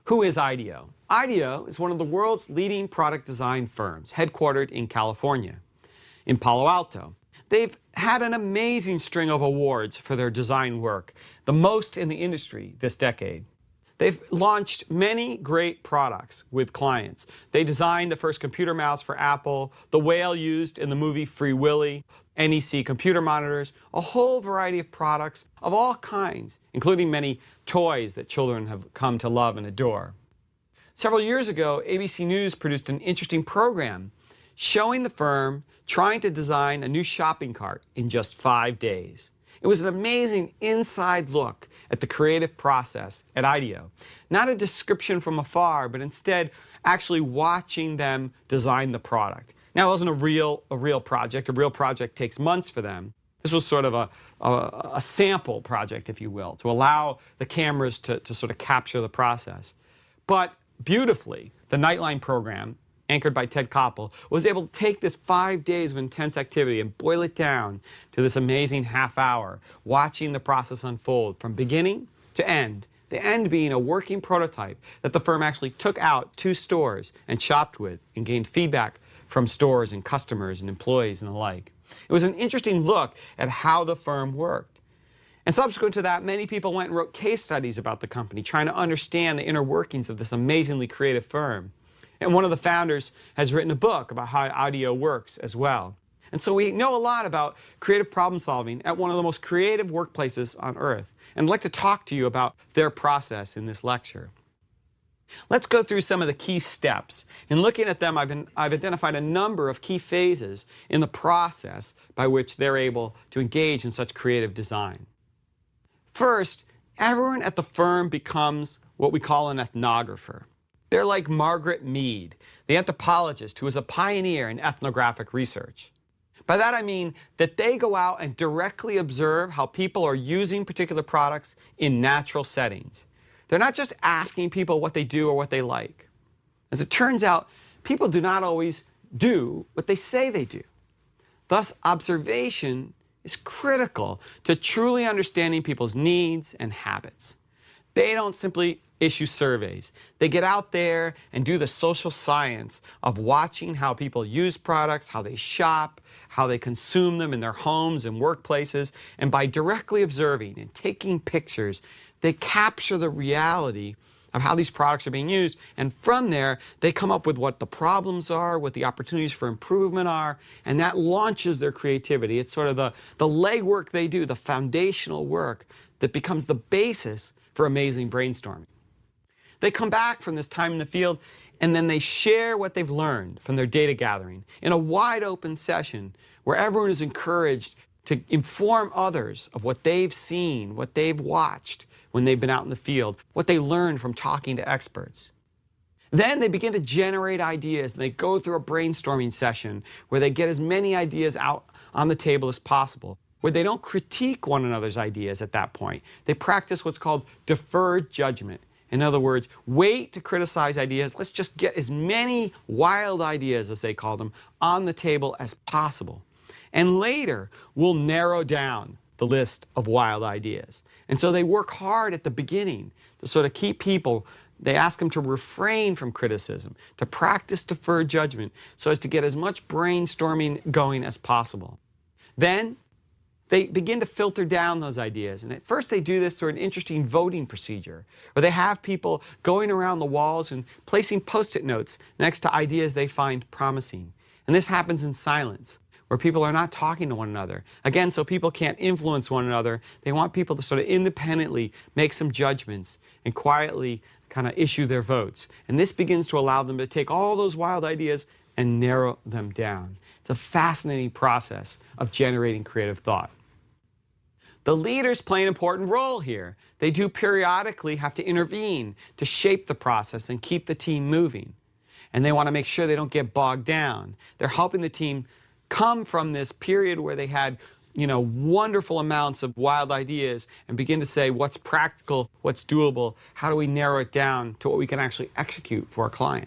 Who is IDEO? IDEO is one of the world's leading product design firms, headquartered in California, in Palo Alto. They've had an amazing string of awards for their design work, the most in the industry this decade. They've launched many great products with clients. They designed the first computer mouse for Apple, the whale used in the movie Free Willy, NEC computer monitors, a whole variety of products of all kinds, including many toys that children have come to love and adore. Several years ago, ABC News produced an interesting program showing the firm trying to design a new shopping cart in just 5 days. It was an amazing inside look at the creative process at IDEO. Not a description from afar, but instead actually watching them design the product. Now, it wasn't a real project. A real project takes months for them. This was sort of a sample project, if you will, to allow the cameras to sort of capture the process. But beautifully, the Nightline program, anchored by Ted Koppel, was able to take this 5 days of intense activity and boil it down to this amazing half hour, watching the process unfold from beginning to end. The end being a working prototype that the firm actually took out to stores and shopped with and gained feedback from stores and customers and employees and the like. It was an interesting look at how the firm worked. And subsequent to that, many people went and wrote case studies about the company, trying to understand the inner workings of this amazingly creative firm. And one of the founders has written a book about how IDEO works as well. And so we know a lot about creative problem solving at one of the most creative workplaces on earth. And I'd like to talk to you about their process in this lecture. Let's go through some of the key steps. In looking at them, I've identified a number of key phases in the process by which they're able to engage in such creative design. First, everyone at the firm becomes what we call an ethnographer. They're like Margaret Mead, the anthropologist who is a pioneer in ethnographic research. By that I mean that they go out and directly observe how people are using particular products in natural settings. They're not just asking people what they do or what they like. As it turns out, people do not always do what they say they do. Thus, observation is critical to truly understanding people's needs and habits. They don't simply issue surveys. They get out there and do the social science of watching how people use products, how they shop, how they consume them in their homes and workplaces. And by directly observing and taking pictures, they capture the reality of how these products are being used. And from there, they come up with what the problems are, what the opportunities for improvement are, and that launches their creativity. It's sort of the legwork they do, the foundational work that becomes the basis for amazing brainstorming. They come back from this time in the field and then they share what they've learned from their data gathering in a wide open session where everyone is encouraged to inform others of what they've seen, what they've watched when they've been out in the field, what they learned from talking to experts. Then they begin to generate ideas and they go through a brainstorming session where they get as many ideas out on the table as possible, where they don't critique one another's ideas at that point. They practice what's called deferred judgment. In other words, wait to criticize ideas. Let's just get as many wild ideas, as they call them, on the table as possible. And later, we'll narrow down the list of wild ideas. And so they work hard at the beginning to sort of keep people, they ask them to refrain from criticism, to practice deferred judgment, so as to get as much brainstorming going as possible. Then, they begin to filter down those ideas. And at first they do this through an interesting voting procedure, where they have people going around the walls and placing Post-it notes next to ideas they find promising. And this happens in silence, where where people are not talking to one another. Again, so people can't influence one another. They want people to sort of independently make some judgments and quietly kind of issue their votes. And this begins to allow them to take all those wild ideas and narrow them down. It's a fascinating process of generating creative thought. The leaders play an important role here. They do periodically have to intervene to shape the process and keep the team moving. And they want to make sure they don't get bogged down. They're helping the team come from this period where they had, wonderful amounts of wild ideas and begin to say what's practical, what's doable, how do we narrow it down to what we can actually execute for a client.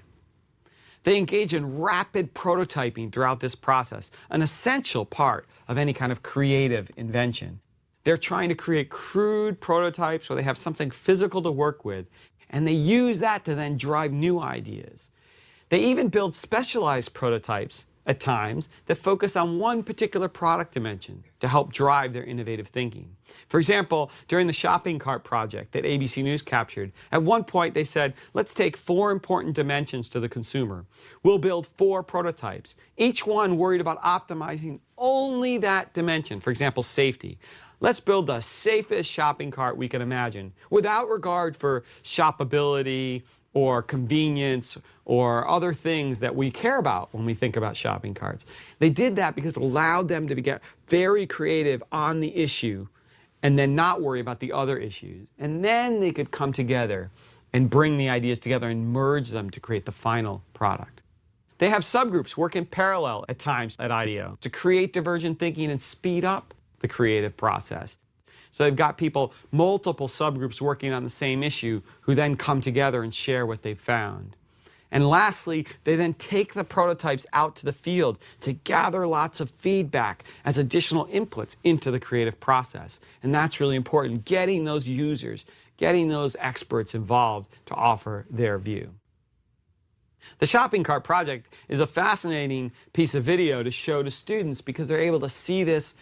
They engage in rapid prototyping throughout this process, an essential part of any kind of creative invention. They're trying to create crude prototypes where they have something physical to work with, and they use that to then drive new ideas. They even build specialized prototypes at times that focus on one particular product dimension to help drive their innovative thinking. For example, during the shopping cart project that ABC News captured, at one point they said, let's take 4 important dimensions to the consumer. We'll build 4 prototypes, each one worried about optimizing only that dimension, for example, safety. Let's build the safest shopping cart we can imagine, without regard for shoppability or convenience or other things that we care about when we think about shopping carts. They did that because it allowed them to get very creative on the issue and then not worry about the other issues. And then they could come together and bring the ideas together and merge them to create the final product. They have subgroups work in parallel at times at IDEO to create divergent thinking and speed up the creative process. So they've got people, multiple subgroups working on the same issue who then come together and share what they've found. And lastly, they then take the prototypes out to the field to gather lots of feedback as additional inputs into the creative process. And that's really important, getting those users, getting those experts involved to offer their view. The shopping cart project is a fascinating piece of video to show to students because they're able to see this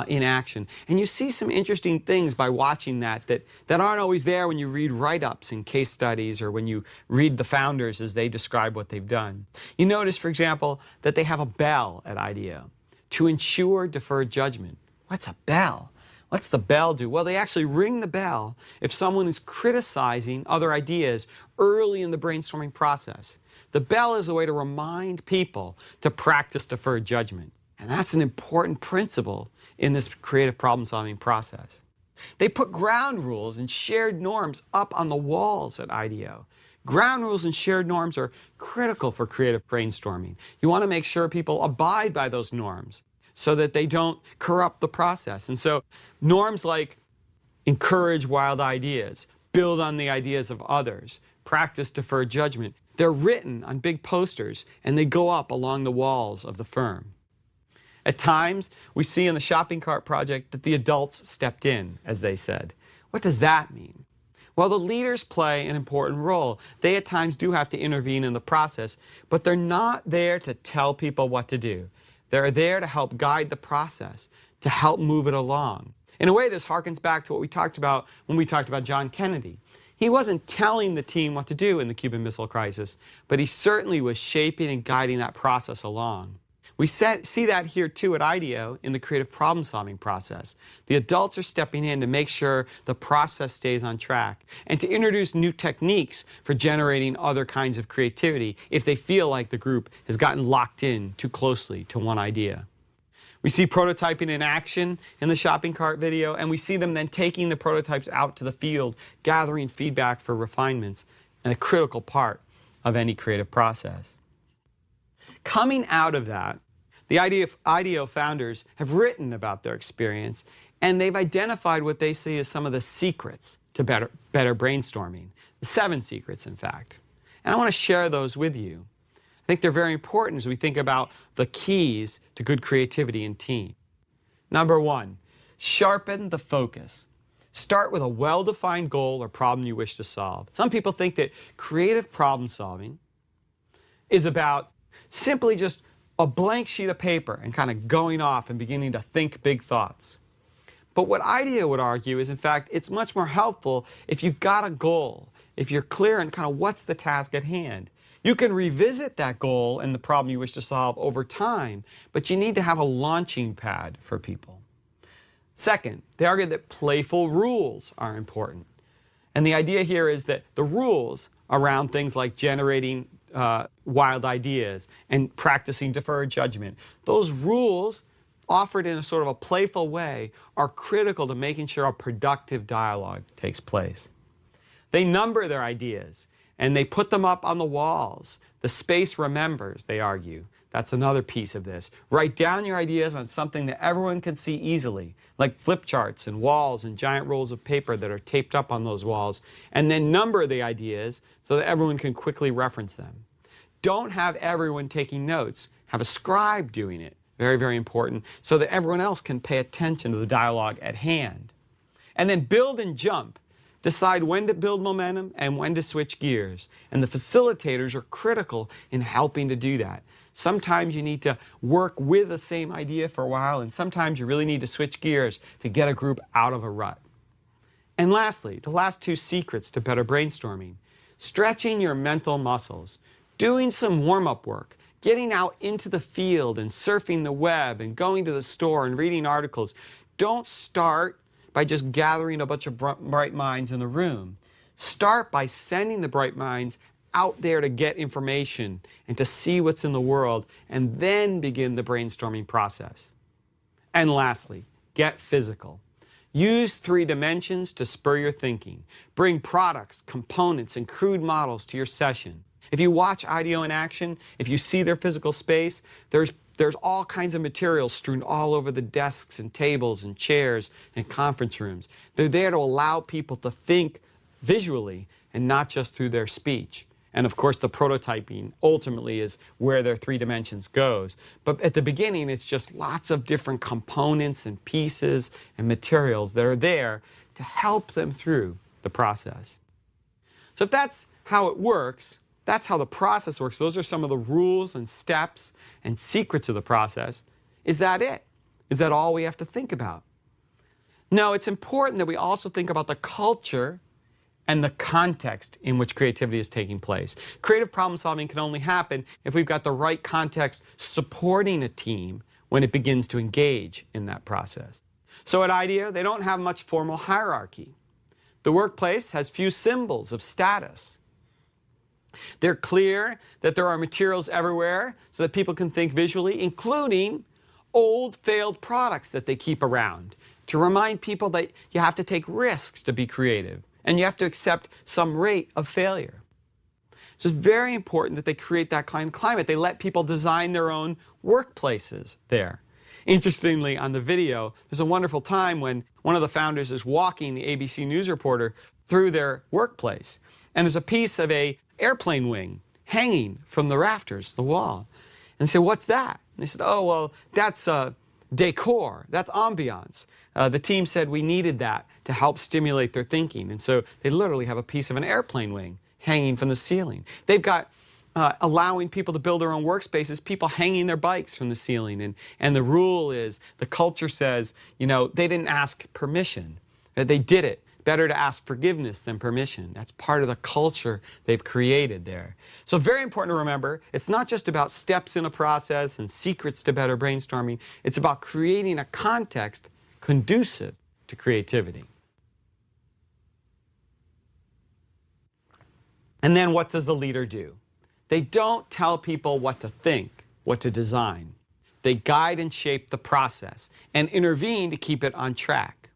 in action. And you see some interesting things by watching that aren't always there when you read write-ups and case studies or when you read the founders as they describe what they've done. You notice, for example, that they have a bell at IDEO to ensure deferred judgment. What's a bell? What's the bell do? Well, they actually ring the bell if someone is criticizing other ideas early in the brainstorming process. The bell is a way to remind people to practice deferred judgment. And that's an important principle in this creative problem-solving process. They put ground rules and shared norms up on the walls at IDEO. Ground rules and shared norms are critical for creative brainstorming. You want to make sure people abide by those norms so that they don't corrupt the process. And so norms like encourage wild ideas, build on the ideas of others, practice deferred judgment, they're written on big posters and they go up along the walls of the firm. At times, we see in the shopping cart project that the adults stepped in, as they said. What does that mean? Well, the leaders play an important role. They at times do have to intervene in the process, but they're not there to tell people what to do. They're there to help guide the process, to help move it along. In a way, this harkens back to what we talked about when we talked about John Kennedy. He wasn't telling the team what to do in the Cuban Missile Crisis, but he certainly was shaping and guiding that process along. We see that here too at IDEO in the creative problem-solving process. The adults are stepping in to make sure the process stays on track and to introduce new techniques for generating other kinds of creativity if they feel like the group has gotten locked in too closely to one idea. We see prototyping in action in the shopping cart video, and we see them then taking the prototypes out to the field, gathering feedback for refinements, and a critical part of any creative process. Coming out of that, the IDEO founders have written about their experience, and they've identified what they see as some of the secrets to better brainstorming, the 7 secrets, in fact. And I want to share those with you. I think they're very important as we think about the keys to good creativity in team. Number 1, sharpen the focus. Start with a well-defined goal or problem you wish to solve. Some people think that creative problem solving is about simply just a blank sheet of paper and kind of going off and beginning to think big thoughts. But what IDEO would argue is, in fact, it's much more helpful if you've got a goal, if you're clear on kind of what's the task at hand. You can revisit that goal and the problem you wish to solve over time, but you need to have a launching pad for people. Second, they argue that playful rules are important. And the idea here is that the rules around things like generating wild ideas and practicing deferred judgment, those rules offered in a sort of a playful way are critical to making sure a productive dialogue takes place. They number their ideas and they put them up on the walls. The space remembers, they argue. That's another piece of this. Write down your ideas on something that everyone can see easily, like flip charts and walls and giant rolls of paper that are taped up on those walls, and then number the ideas so that everyone can quickly reference them. Don't have everyone taking notes. Have a scribe doing it. Very, very important, so that everyone else can pay attention to the dialogue at hand. And then build and jump. Decide when to build momentum and when to switch gears. And the facilitators are critical in helping to do that. Sometimes you need to work with the same idea for a while, and sometimes you really need to switch gears to get a group out of a rut. And lastly, the last two secrets to better brainstorming. Stretching your mental muscles. Doing some warm-up work. Getting out into the field and surfing the web and going to the store and reading articles. Don't start by just gathering a bunch of bright minds in a room. Start by sending the bright minds out there to get information and to see what's in the world, and then begin the brainstorming process. And lastly, get physical. Use 3 dimensions to spur your thinking. Bring products, components, and crude models to your session. If you watch IDEO in action, if you see their physical space, there's all kinds of materials strewn all over the desks and tables and chairs and conference rooms. They're there to allow people to think visually and not just through their speech. And of course, the prototyping ultimately is where their 3 dimensions goes. But at the beginning, it's just lots of different components and pieces and materials that are there to help them through the process. So if that's how it works, that's how the process works. Those are some of the rules and steps and secrets of the process. Is that it? Is that all we have to think about? No, it's important that we also think about the culture and the context in which creativity is taking place. Creative problem solving can only happen if we've got the right context supporting a team when it begins to engage in that process. So at IDEO, they don't have much formal hierarchy. The workplace has few symbols of status. They're clear that there are materials everywhere so that people can think visually, including old failed products that they keep around, to remind people that you have to take risks to be creative and you have to accept some rate of failure. So it's very important that they create that kind of climate. They let people design their own workplaces there. Interestingly, on the video, there's a wonderful time when one of the founders is walking the ABC News reporter through their workplace, and there's a piece of an airplane wing hanging from the rafters, the wall. And they said, "What's that?" And they said, "Oh, well, that's decor, that's ambiance." The team said we needed that to help stimulate their thinking. And so they literally have a piece of an airplane wing hanging from the ceiling. They've got allowing people to build their own workspaces, people hanging their bikes from the ceiling. And the rule is, the culture says, you know, they didn't ask permission. They did it. Better to ask forgiveness than permission. That's part of the culture they've created there. So very important to remember, it's not just about steps in a process and secrets to better brainstorming. It's about creating a context conducive to creativity. And then what does the leader do? They don't tell people what to think, what to design. They guide and shape the process and intervene to keep it on track.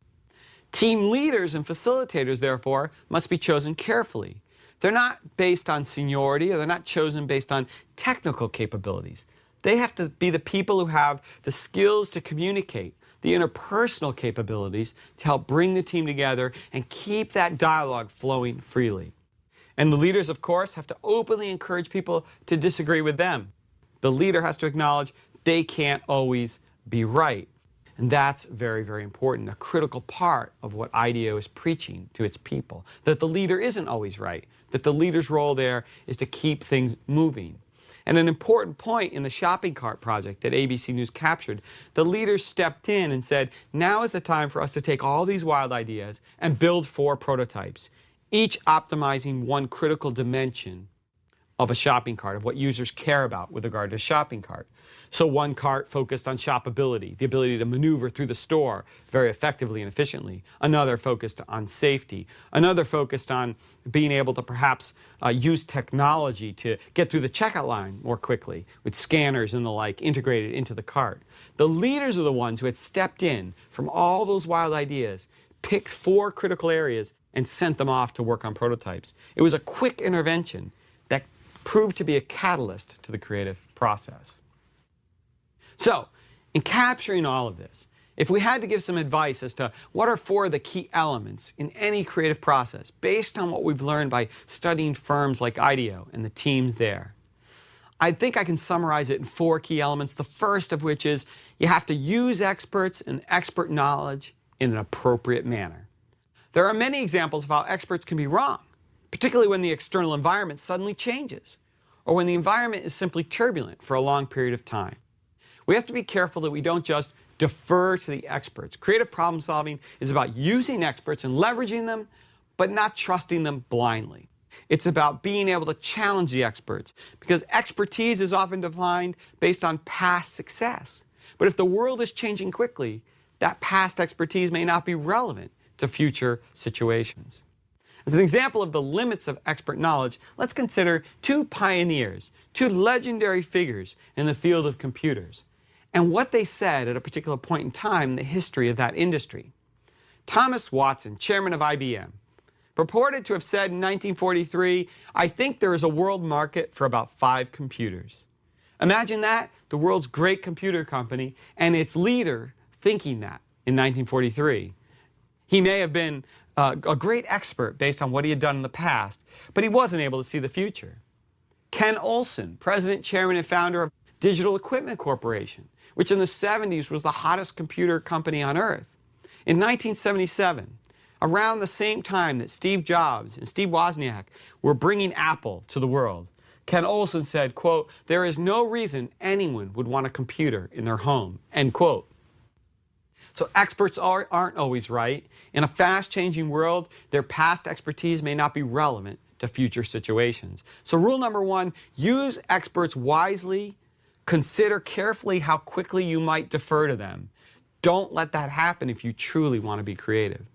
Team leaders and facilitators, therefore, must be chosen carefully. They're not based on seniority, or they're not chosen based on technical capabilities. They have to be the people who have the skills to communicate, the interpersonal capabilities to help bring the team together and keep that dialogue flowing freely. And the leaders, of course, have to openly encourage people to disagree with them. The leader has to acknowledge they can't always be right. And that's very, very important, a critical part of what IDEO is preaching to its people, that the leader isn't always right, that the leader's role there is to keep things moving. And an important point in the shopping cart project that ABC News captured, the leaders stepped in and said, now is the time for us to take all these wild ideas and build 4 prototypes, each optimizing one critical dimension of a shopping cart, of what users care about with regard to a shopping cart. So one cart focused on shoppability, the ability to maneuver through the store very effectively and efficiently. Another focused on safety. Another focused on being able to perhaps use technology to get through the checkout line more quickly with scanners and the like integrated into the cart. The leaders are the ones who had stepped in from all those wild ideas, picked 4 critical areas, and sent them off to work on prototypes. It was a quick intervention that proved to be a catalyst to the creative process. So, in capturing all of this, if we had to give some advice as to what are 4 of the key elements in any creative process based on what we've learned by studying firms like IDEO and the teams there, I think I can summarize it in 4 key elements, the first of which is you have to use experts and expert knowledge in an appropriate manner. There are many examples of how experts can be wrong, particularly when the external environment suddenly changes, or when the environment is simply turbulent for a long period of time. We have to be careful that we don't just defer to the experts. Creative problem solving is about using experts and leveraging them, but not trusting them blindly. It's about being able to challenge the experts, because expertise is often defined based on past success. But if the world is changing quickly, that past expertise may not be relevant to future situations. As an example of the limits of expert knowledge, let's consider 2 pioneers, 2 legendary figures in the field of computers, and what they said at a particular point in time in the history of that industry. Thomas Watson, chairman of IBM, purported to have said in 1943, "I think there is a world market for about 5 computers." Imagine that, the world's great computer company, and its leader thinking that in 1943. He may have been a great expert based on what he had done in the past, but he wasn't able to see the future. Ken Olsen, president, chairman, and founder of Digital Equipment Corporation, which in the 70s was the hottest computer company on earth. In 1977, around the same time that Steve Jobs and Steve Wozniak were bringing Apple to the world, Ken Olsen said, quote, "There is no reason anyone would want a computer in their home," end quote. So experts aren't always right. In a fast-changing world, their past expertise may not be relevant to future situations. So rule number 1, use experts wisely. Consider carefully how quickly you might defer to them. Don't let that happen if you truly want to be creative.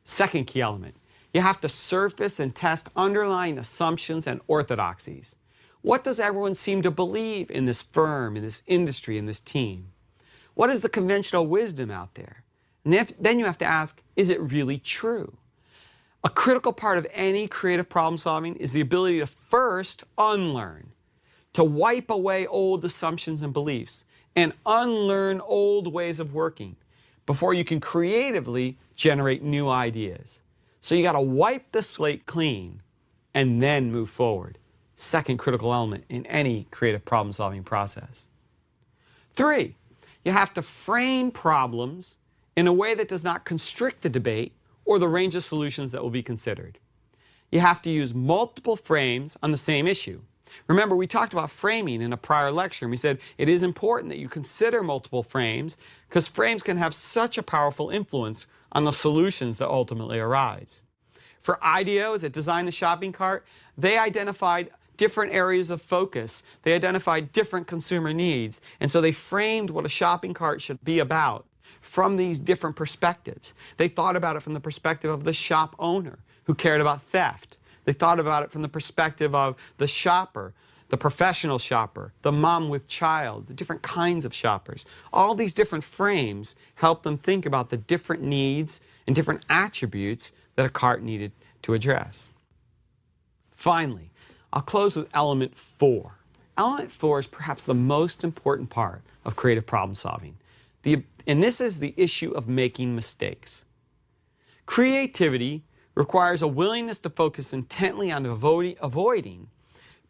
Second key element, you have to surface and test underlying assumptions and orthodoxies. What does everyone seem to believe in this firm, in this industry, in this team? What is the conventional wisdom out there? And then you have to ask, is it really true? A critical part of any creative problem solving is the ability to first unlearn, to wipe away old assumptions and beliefs and unlearn old ways of working before you can creatively generate new ideas. So you got to wipe the slate clean and then move forward. Second critical element in any creative problem solving process. 3, you have to frame problems in a way that does not constrict the debate or the range of solutions that will be considered. You have to use multiple frames on the same issue. Remember, we talked about framing in a prior lecture, and we said it is important that you consider multiple frames because frames can have such a powerful influence on the solutions that ultimately arise. For IDEOs that designed the shopping cart, they identified different areas of focus. They identified different consumer needs, and so they framed what a shopping cart should be about from these different perspectives. They thought about it from the perspective of the shop owner who cared about theft. They thought about it from the perspective of the shopper, the professional shopper, the mom with child, the different kinds of shoppers. All these different frames help them think about the different needs and different attributes that a cart needed to address. Finally, I'll close with element 4. Element 4 is perhaps the most important part of creative problem solving. And this is the issue of making mistakes. Creativity requires a willingness to focus intently on avoiding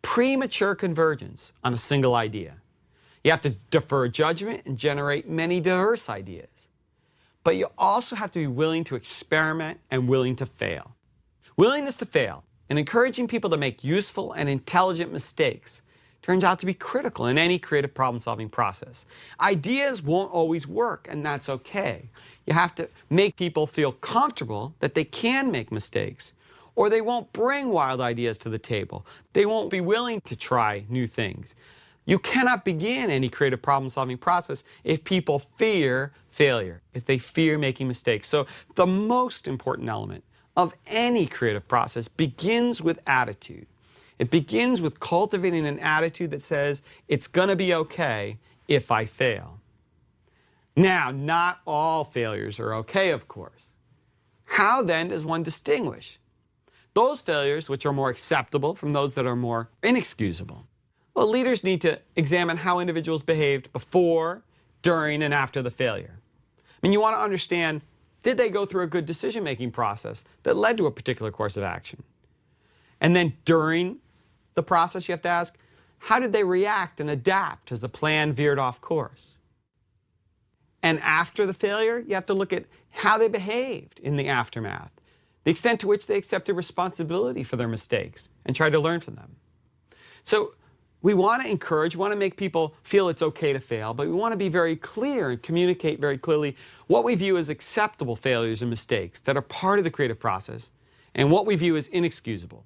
premature convergence on a single idea. You have to defer judgment and generate many diverse ideas. But you also have to be willing to experiment and willing to fail. Willingness to fail and encouraging people to make useful and intelligent mistakes turns out to be critical in any creative problem-solving process. Ideas won't always work, and that's okay. You have to make people feel comfortable that they can make mistakes, or they won't bring wild ideas to the table. They won't be willing to try new things. You cannot begin any creative problem-solving process if people fear failure, if they fear making mistakes. So the most important element of any creative process begins with attitude. It begins with cultivating an attitude that says, it's going to be okay if I fail. Now, not all failures are okay, of course. How then does one distinguish those failures which are more acceptable from those that are more inexcusable? Well, leaders need to examine how individuals behaved before, during, and after the failure. I mean, you want to understand, did they go through a good decision-making process that led to a particular course of action? And then during the process, you have to ask, how did they react and adapt as the plan veered off course? And after the failure, you have to look at how they behaved in the aftermath, the extent to which they accepted responsibility for their mistakes and tried to learn from them. So we want to encourage, we want to make people feel it's okay to fail, but we want to be very clear and communicate very clearly what we view as acceptable failures and mistakes that are part of the creative process and what we view as inexcusable.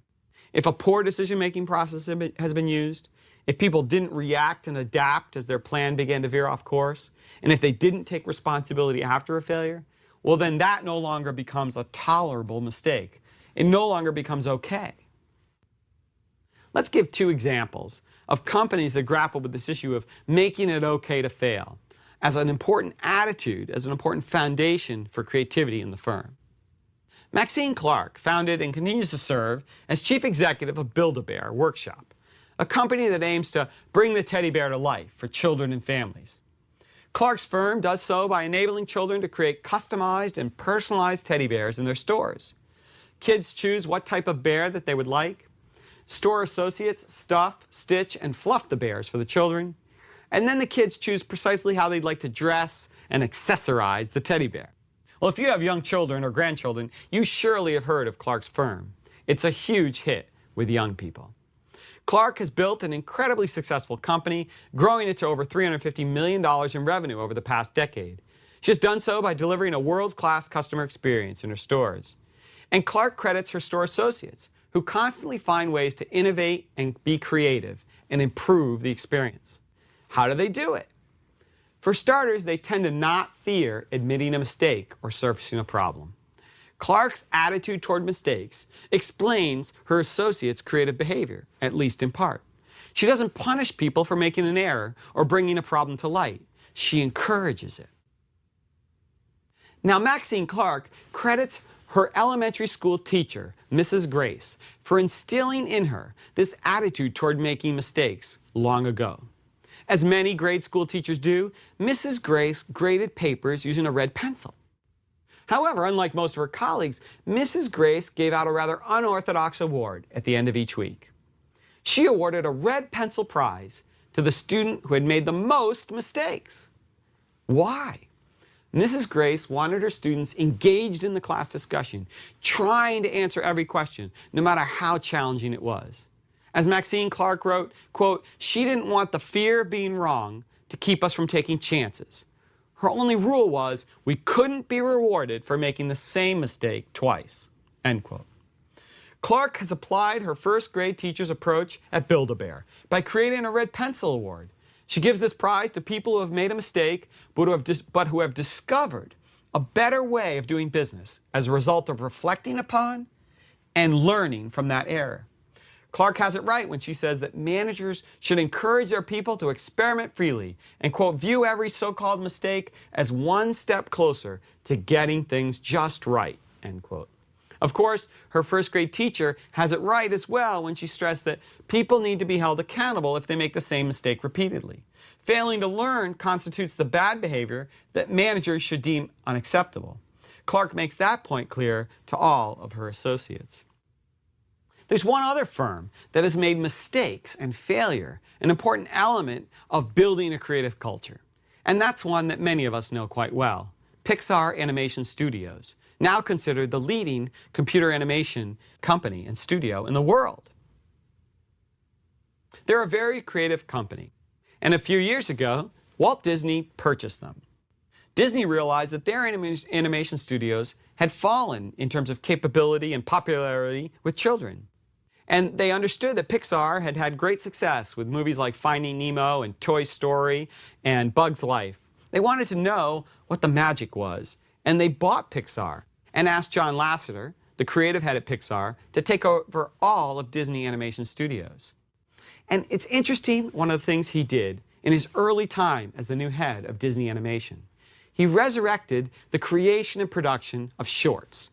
If a poor decision-making process has been used, if people didn't react and adapt as their plan began to veer off course, and if they didn't take responsibility after a failure, well then that no longer becomes a tolerable mistake. It no longer becomes okay. Let's give two examples of companies that grapple with this issue of making it okay to fail as an important attitude, as an important foundation for creativity in the firm. Maxine Clark founded and continues to serve as chief executive of Build-A-Bear Workshop, a company that aims to bring the teddy bear to life for children and families. Clark's firm does so by enabling children to create customized and personalized teddy bears in their stores. Kids choose what type of bear that they would like. Store associates stuff, stitch, and fluff the bears for the children. And then the kids choose precisely how they'd like to dress and accessorize the teddy bear. Well, if you have young children or grandchildren, you surely have heard of Clark's firm. It's a huge hit with young people. Clark has built an incredibly successful company, growing it to over $350 million in revenue over the past decade. She has done so by delivering a world-class customer experience in her stores. And Clark credits her store associates, who constantly find ways to innovate and be creative and improve the experience. How do they do it? For starters, they tend to not fear admitting a mistake or surfacing a problem. Clark's attitude toward mistakes explains her associates' creative behavior, at least in part. She doesn't punish people for making an error or bringing a problem to light. She encourages it. Now, Maxine Clark credits her elementary school teacher, Mrs. Grace, for instilling in her this attitude toward making mistakes long ago. As many grade school teachers do, Mrs. Grace graded papers using a red pencil. However, unlike most of her colleagues, Mrs. Grace gave out a rather unorthodox award at the end of each week. She awarded a red pencil prize to the student who had made the most mistakes. Why? Mrs. Grace wanted her students engaged in the class discussion, trying to answer every question, no matter how challenging it was. As Maxine Clark wrote, quote, "She didn't want the fear of being wrong to keep us from taking chances. Her only rule was we couldn't be rewarded for making the same mistake twice," end quote. Clark has applied her first grade teacher's approach at Build-A-Bear by creating a red pencil award. She gives this prize to people who have made a mistake but who have discovered a better way of doing business as a result of reflecting upon and learning from that error. Clark has it right when she says that managers should encourage their people to experiment freely and, quote, "view every so-called mistake as one step closer to getting things just right," end quote. Of course, her first grade teacher has it right as well when she stressed that people need to be held accountable if they make the same mistake repeatedly. Failing to learn constitutes the bad behavior that managers should deem unacceptable. Clark makes that point clear to all of her associates. There's one other firm that has made mistakes and failure an important element of building a creative culture. And that's one that many of us know quite well, Pixar Animation Studios, now considered the leading computer animation company and studio in the world. They're a very creative company, and a few years ago, Walt Disney purchased them. Disney realized that their animation studios had fallen in terms of capability and popularity with children. And they understood that Pixar had had great success with movies like Finding Nemo and Toy Story and Bug's Life. They wanted to know what the magic was, and they bought Pixar and asked John Lasseter, the creative head at Pixar, to take over all of Disney Animation Studios. And it's interesting, one of the things he did in his early time as the new head of Disney Animation. He resurrected the creation and production of shorts,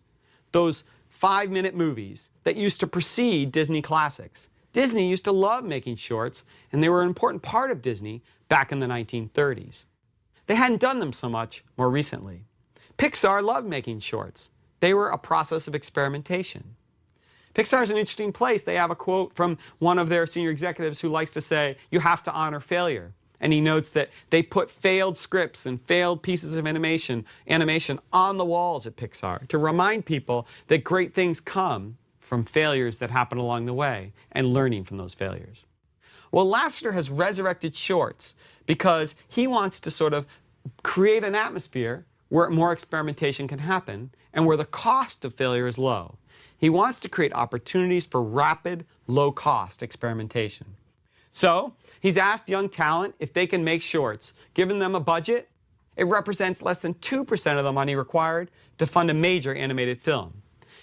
those 5-minute movies that used to precede Disney classics. Disney used to love making shorts, and they were an important part of Disney back in the 1930s. They hadn't done them so much more recently. Pixar loved making shorts. They were a process of experimentation. Pixar is an interesting place. They have a quote from one of their senior executives who likes to say, "You have to honor failure." And he notes that they put failed scripts and failed pieces of animation on the walls at Pixar to remind people that great things come from failures that happen along the way and learning from those failures. Well, Lasseter has resurrected shorts because he wants to sort of create an atmosphere where more experimentation can happen and where the cost of failure is low. He wants to create opportunities for rapid, low-cost experimentation. So he's asked young talent if they can make shorts. Given them a budget, it represents less than 2% of the money required to fund a major animated film.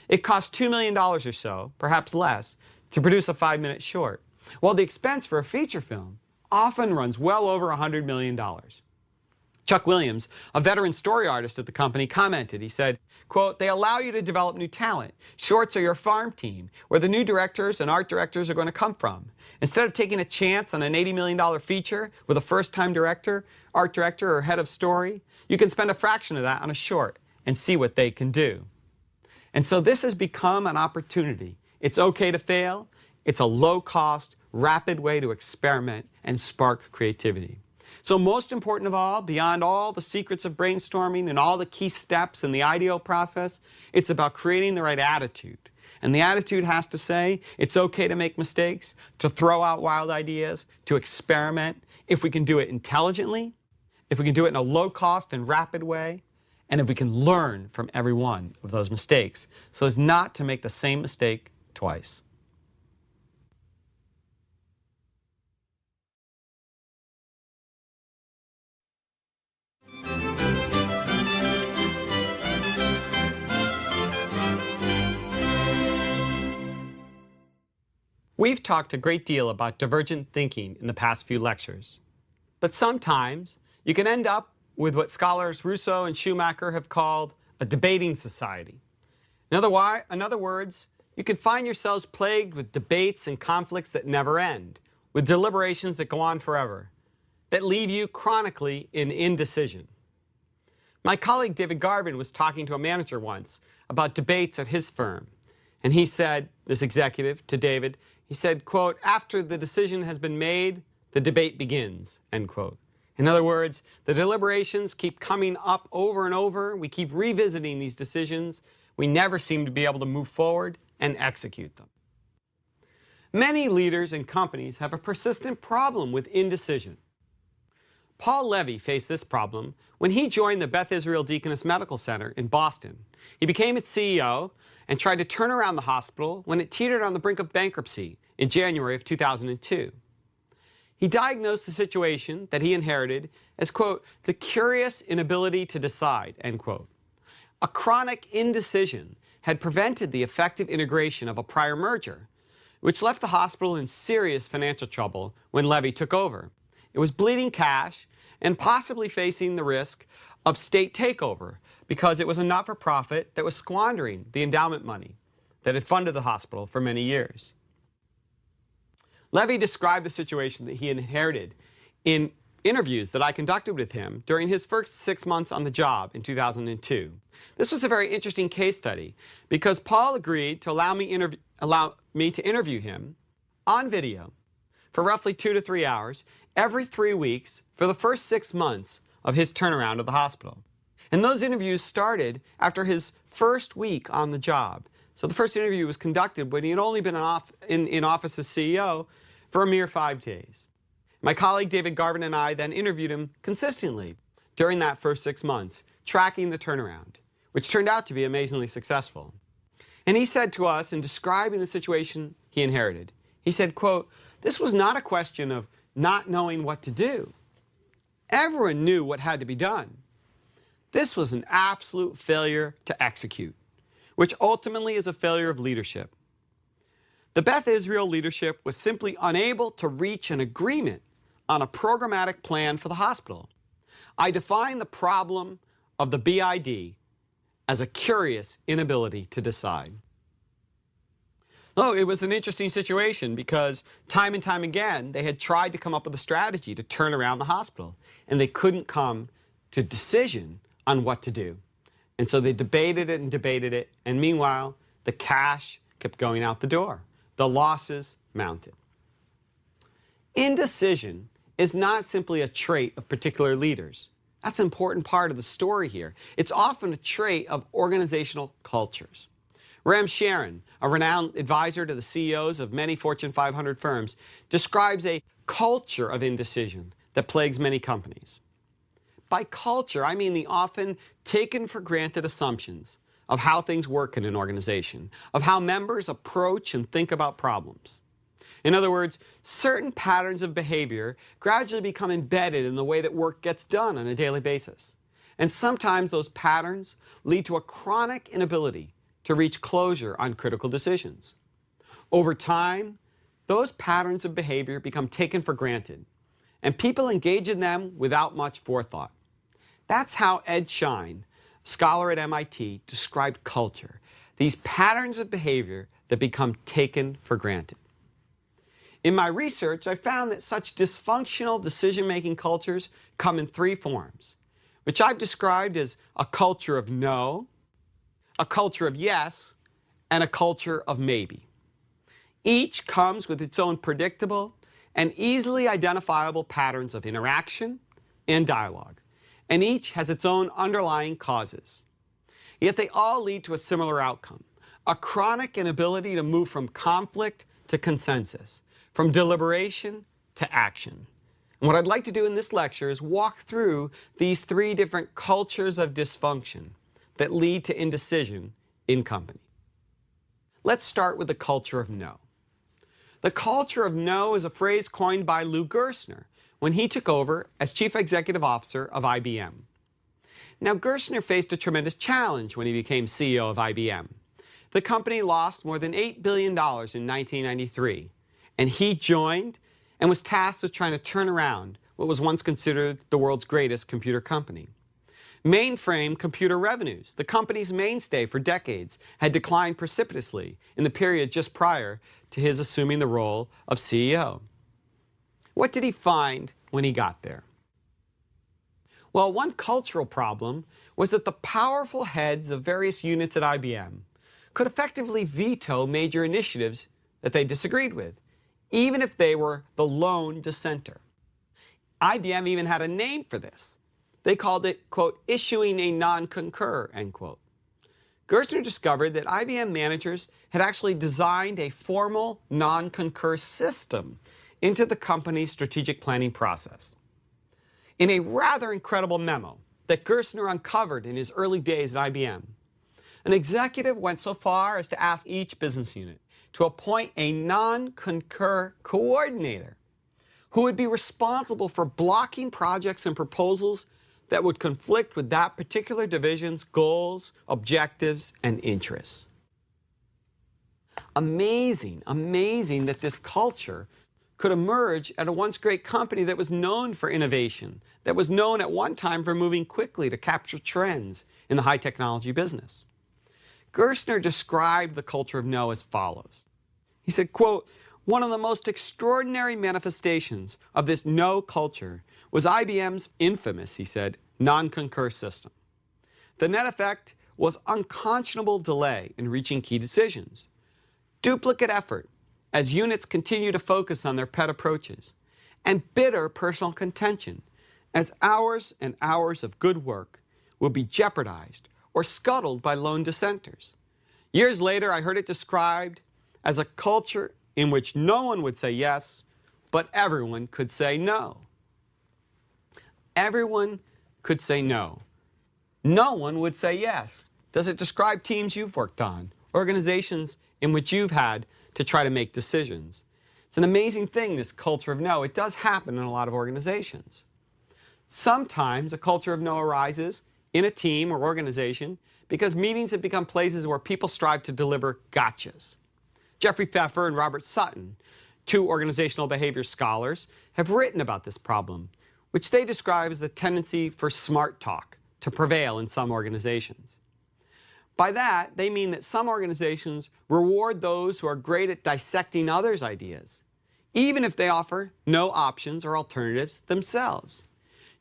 It costs $2 million or so, perhaps less, to produce a 5-minute short, while the expense for a feature film often runs well over $100 million. Chuck Williams, a veteran story artist at the company, commented. He said, quote, "They allow you to develop new talent. Shorts are your farm team, where the new directors and art directors are going to come from. Instead of taking a chance on an $80 million feature with a first-time director, art director, or head of story, you can spend a fraction of that on a short and see what they can do." And so this has become an opportunity. It's okay to fail. It's a low-cost, rapid way to experiment and spark creativity. So most important of all, beyond all the secrets of brainstorming and all the key steps in the IDEO process, it's about creating the right attitude. And the attitude has to say, it's okay to make mistakes, to throw out wild ideas, to experiment, if we can do it intelligently, if we can do it in a low-cost and rapid way, and if we can learn from every one of those mistakes, so as not to make the same mistake twice. We've talked a great deal about divergent thinking in the past few lectures. But sometimes you can end up with what scholars Russo and Schumacher have called a debating society. In other words, you can find yourselves plagued with debates and conflicts that never end, with deliberations that go on forever, that leave you chronically in indecision. My colleague David Garvin was talking to a manager once about debates at his firm, and he said, this executive, to David, he said, quote, "After the decision has been made, the debate begins," end quote. In other words, the deliberations keep coming up over and over. We keep revisiting these decisions. We never seem to be able to move forward and execute them. Many leaders and companies have a persistent problem with indecision. Paul Levy faced this problem when he joined the Beth Israel Deaconess Medical Center in Boston. He became its CEO and tried to turn around the hospital when it teetered on the brink of bankruptcy in January of 2002. He diagnosed the situation that he inherited as, quote, "the curious inability to decide," end quote. A chronic indecision had prevented the effective integration of a prior merger, which left the hospital in serious financial trouble when Levy took over. It was bleeding cash and possibly facing the risk of state takeover because it was a not-for-profit that was squandering the endowment money that had funded the hospital for many years. Levy described the situation that he inherited in interviews that I conducted with him during his first 6 months on the job in 2002. This was a very interesting case study because Paul agreed to allow me to interview him on video for roughly 2 to 3 hours every 3 weeks for the first 6 months of his turnaround of the hospital. And those interviews started after his first week on the job. So the first interview was conducted when he had only been in office as CEO for a mere 5 days. My colleague David Garvin and I then interviewed him consistently during that first 6 months, tracking the turnaround. which turned out to be amazingly successful. And he said to us in describing the situation he inherited, he said, quote, "This was not a question of not knowing what to do. Everyone knew what had to be done. This was an absolute failure to execute, which ultimately is a failure of leadership. The Beth Israel leadership was simply unable to reach an agreement on a programmatic plan for the hospital. I define the problem of the BID as a curious inability to decide." Oh, it was an interesting situation because time and time again, they had tried to come up with a strategy to turn around the hospital, and they couldn't come to a decision on what to do. And so they debated it, and meanwhile, the cash kept going out the door. The losses mounted. Indecision is not simply a trait of particular leaders. That's an important part of the story here. It's often a trait of organizational cultures. Ram Sharon, a renowned advisor to the CEOs of many Fortune 500 firms, describes a culture of indecision that plagues many companies. By culture, I mean the often taken for granted assumptions of how things work in an organization, of how members approach and think about problems. In other words, certain patterns of behavior gradually become embedded in the way that work gets done on a daily basis. And sometimes those patterns lead to a chronic inability to reach closure on critical decisions. Over time, those patterns of behavior become taken for granted, and people engage in them without much forethought. That's how Ed Schein, a scholar at MIT, described culture, these patterns of behavior that become taken for granted. In my research, I found that such dysfunctional decision-making cultures come in three forms, which I've described as a culture of no, a culture of yes, and a culture of maybe. Each comes with its own predictable and easily identifiable patterns of interaction and dialogue, and each has its own underlying causes. Yet they all lead to a similar outcome, a chronic inability to move from conflict to consensus, from deliberation to action. And what I'd like to do in this lecture is walk through these three different cultures of dysfunction that lead to indecision in company. Let's start with the culture of no. The culture of no is a phrase coined by Lou Gerstner when he took over as Chief Executive Officer of IBM. Now, Gerstner faced a tremendous challenge when he became CEO of IBM. The company lost more than $8 billion in 1993, and he joined and was tasked with trying to turn around what was once considered the world's greatest computer company. Mainframe computer revenues, the company's mainstay for decades, had declined precipitously in the period just prior to his assuming the role of CEO. What did he find when he got there? Well, one cultural problem was that the powerful heads of various units at IBM could effectively veto major initiatives that they disagreed with, even if they were the lone dissenter. IBM even had a name for this. They called it, quote, issuing a non-concur, end quote. Gerstner discovered that IBM managers had actually designed a formal non-concur system into the company's strategic planning process. In a rather incredible memo that Gerstner uncovered in his early days at IBM, an executive went so far as to ask each business unit to appoint a non-concur coordinator who would be responsible for blocking projects and proposals that would conflict with that particular division's goals, objectives, and interests. Amazing that this culture could emerge at a once great company that was known for innovation, that was known at one time for moving quickly to capture trends in the high technology business. Gerstner described the culture of no as follows. He said, quote, "One of the most extraordinary manifestations of this no culture was IBM's infamous," he said, "non-concur system. The net effect was unconscionable delay in reaching key decisions, duplicate effort as units continue to focus on their pet approaches, and bitter personal contention as hours and hours of good work will be jeopardized or scuttled by lone dissenters. Years later, I heard it described as a culture in which no one would say yes, but everyone could say no." Everyone could say no. No one would say yes. Does it describe teams you've worked on, organizations in which you've had to try to make decisions? It's an amazing thing, this culture of no. It does happen in a lot of organizations. Sometimes a culture of no arises in a team or organization because meetings have become places where people strive to deliver gotchas. Jeffrey Pfeffer and Robert Sutton, two organizational behavior scholars, have written about this problem, which they describe as the tendency for smart talk to prevail in some organizations. By that, they mean that some organizations reward those who are great at dissecting others' ideas, even if they offer no options or alternatives themselves.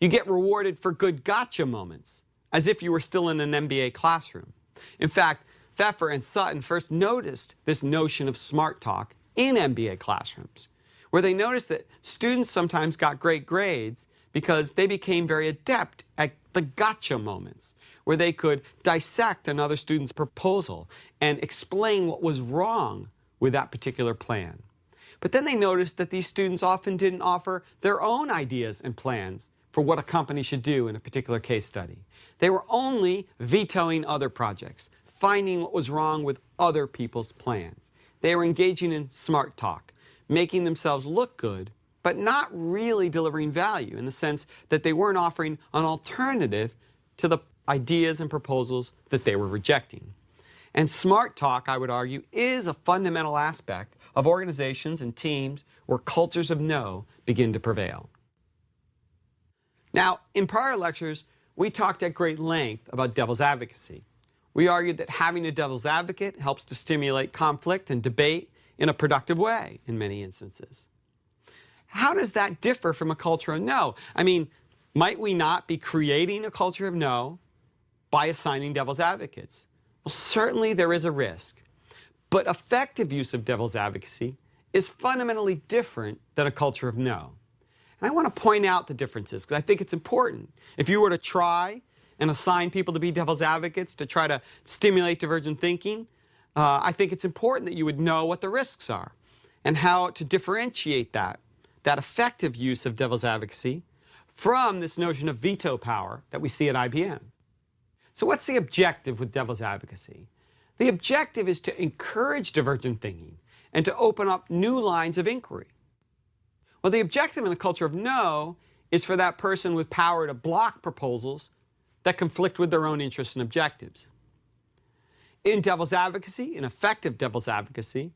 You get rewarded for good gotcha moments, as if you were still in an MBA classroom. In fact, Pfeffer and Sutton first noticed this notion of smart talk in MBA classrooms, where they noticed that students sometimes got great grades because they became very adept at the gotcha moments, where they could dissect another student's proposal and explain what was wrong with that particular plan. But then they noticed that these students often didn't offer their own ideas and plans for what a company should do in a particular case study. They were only vetoing other projects, finding what was wrong with other people's plans. They were engaging in smart talk, making themselves look good, but not really delivering value in the sense that they weren't offering an alternative to the ideas and proposals that they were rejecting. And smart talk, I would argue, is a fundamental aspect of organizations and teams where cultures of no begin to prevail. Now, in prior lectures, we talked at great length about devil's advocacy. We argued that having a devil's advocate helps to stimulate conflict and debate in a productive way in many instances. How does that differ from a culture of no? I mean, might we not be creating a culture of no by assigning devil's advocates? Well, certainly there is a risk. But effective use of devil's advocacy is fundamentally different than a culture of no. And I want to point out the differences because I think it's important. If you were to try and assign people to be devil's advocates to try to stimulate divergent thinking, I think it's important that you would know what the risks are and how to differentiate that effective use of devil's advocacy from this notion of veto power that we see at IBM. So what's the objective with devil's advocacy? The objective is to encourage divergent thinking and to open up new lines of inquiry. Well, the objective in a culture of no is for that person with power to block proposals that conflict with their own interests and objectives. In devil's advocacy, in effective devil's advocacy,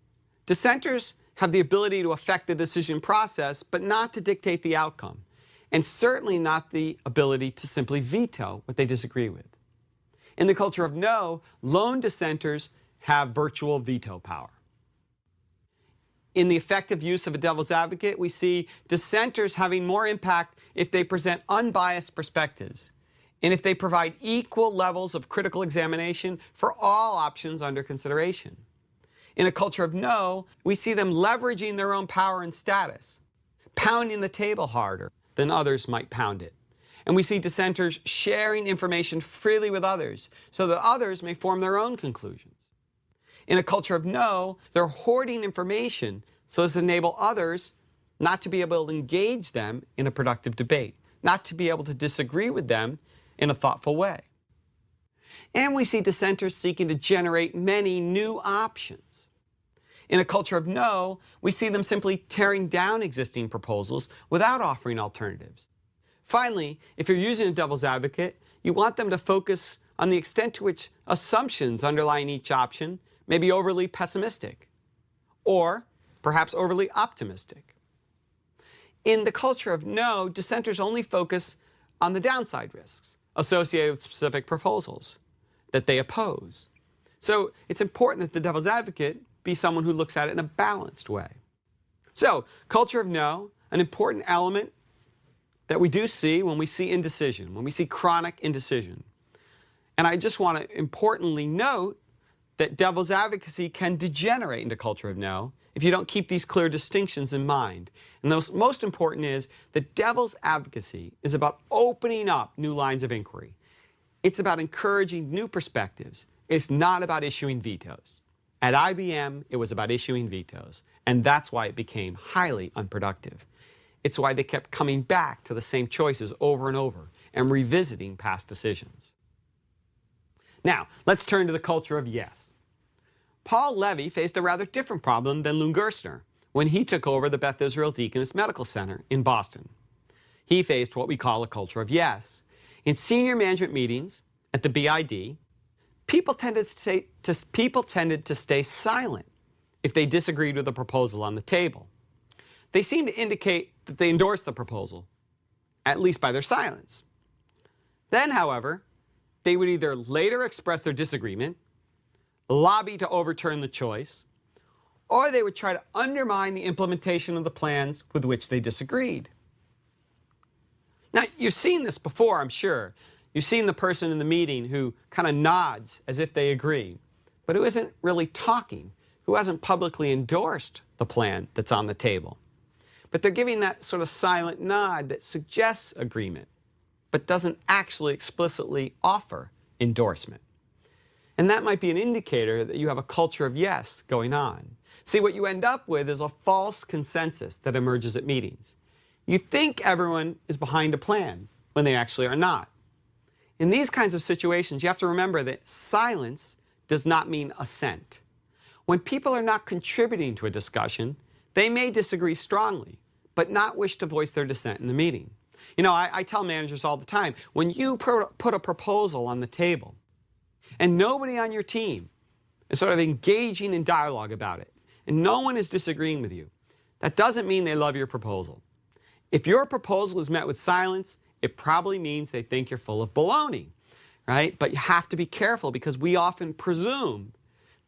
dissenters have the ability to affect the decision process, but not to dictate the outcome, and certainly not the ability to simply veto what they disagree with. In the culture of no, lone dissenters have virtual veto power. In the effective use of a devil's advocate, we see dissenters having more impact if they present unbiased perspectives, and if they provide equal levels of critical examination for all options under consideration. In a culture of no, we see them leveraging their own power and status, pounding the table harder than others might pound it. And we see dissenters sharing information freely with others so that others may form their own conclusions. In a culture of no, they're hoarding information so as to enable others not to be able to engage them in a productive debate, not to be able to disagree with them in a thoughtful way. And we see dissenters seeking to generate many new options. In a culture of no, we see them simply tearing down existing proposals without offering alternatives. Finally, if you're using a devil's advocate, you want them to focus on the extent to which assumptions underlying each option may be overly pessimistic or perhaps overly optimistic. In the culture of no, dissenters only focus on the downside risks associated with specific proposals that they oppose. So it's important that the devil's advocate be someone who looks at it in a balanced way. So, culture of no, an important element that we do see when we see indecision, when we see chronic indecision. And I just want to importantly note that devil's advocacy can degenerate into culture of no if you don't keep these clear distinctions in mind. And the most important is that devil's advocacy is about opening up new lines of inquiry. It's about encouraging new perspectives. It's not about issuing vetoes. At IBM, it was about issuing vetoes, and that's why it became highly unproductive. It's why they kept coming back to the same choices over and over and revisiting past decisions. Now, let's turn to the culture of yes. Paul Levy faced a rather different problem than Lou Gerstner when he took over the Beth Israel Deaconess Medical Center in Boston. He faced what we call a culture of yes. In senior management meetings at the BID, people tended to stay silent if they disagreed with the proposal on the table. They seemed to indicate that they endorsed the proposal, at least by their silence. Then, however, they would either later express their disagreement, lobby to overturn the choice, or they would try to undermine the implementation of the plans with which they disagreed. Now, you've seen this before, I'm sure. You've seen the person in the meeting who kind of nods as if they agree, but who isn't really talking, who hasn't publicly endorsed the plan that's on the table. But they're giving that sort of silent nod that suggests agreement, but doesn't actually explicitly offer endorsement. And that might be an indicator that you have a culture of yes going on. See, what you end up with is a false consensus that emerges at meetings. You think everyone is behind a plan when they actually are not. In these kinds of situations, you have to remember that silence does not mean assent. When people are not contributing to a discussion, they may disagree strongly, but not wish to voice their dissent in the meeting. You know, I tell managers all the time, when you put a proposal on the table and nobody on your team is sort of engaging in dialogue about it, and no one is disagreeing with you, that doesn't mean they love your proposal. If your proposal is met with silence, it probably means they think you're full of baloney, right? But you have to be careful because we often presume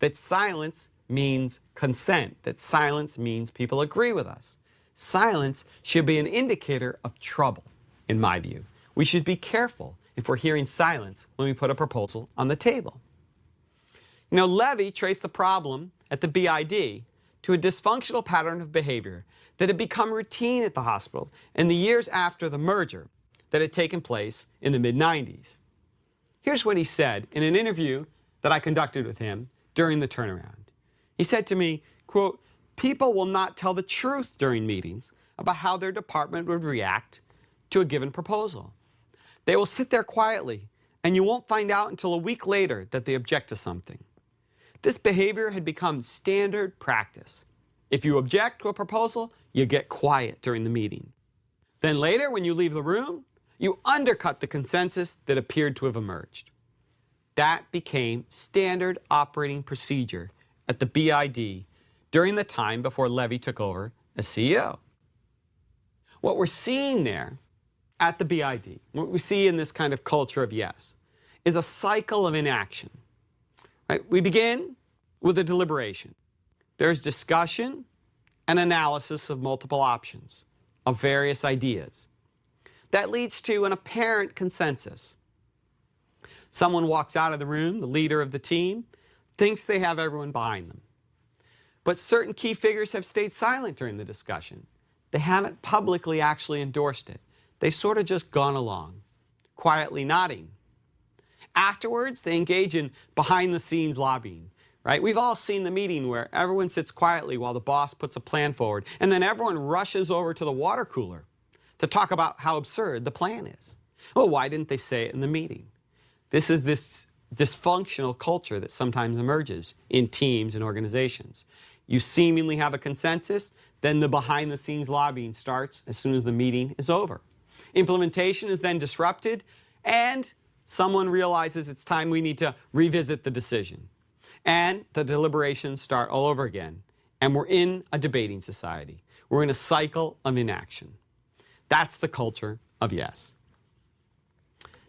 that silence means consent, that silence means people agree with us. Silence should be an indicator of trouble, in my view. We should be careful if we're hearing silence when we put a proposal on the table. You know, Levy traced the problem at the BID to a dysfunctional pattern of behavior that had become routine at the hospital in the years after the merger that had taken place in the mid-90s. Here's what he said in an interview that I conducted with him during the turnaround. He said to me, quote, "People will not tell the truth during meetings about how their department would react to a given proposal. They will sit there quietly, and you won't find out until a week later that they object to something. This behavior had become standard practice. If you object to a proposal, you get quiet during the meeting. Then later, when you leave the room, you undercut the consensus that appeared to have emerged." That became standard operating procedure at the BID during the time before Levy took over as CEO. What we're seeing there at the BID, what we see in this kind of culture of yes, is a cycle of inaction. Right? We begin with a deliberation. There's discussion and analysis of multiple options, of various ideas. That leads to an apparent consensus. Someone walks out of the room, the leader of the team, thinks they have everyone behind them. But certain key figures have stayed silent during the discussion. They haven't publicly actually endorsed it. They've sort of just gone along, quietly nodding. Afterwards, they engage in behind-the-scenes lobbying, right? We've all seen the meeting where everyone sits quietly while the boss puts a plan forward, and then everyone rushes over to the water cooler to talk about how absurd the plan is. Well, why didn't they say it in the meeting? This is this dysfunctional culture that sometimes emerges in teams and organizations. You seemingly have a consensus, then the behind-the-scenes lobbying starts as soon as the meeting is over. Implementation is then disrupted, and someone realizes it's time we need to revisit the decision. And the deliberations start all over again. And we're in a debating society. We're in a cycle of inaction. That's the culture of yes.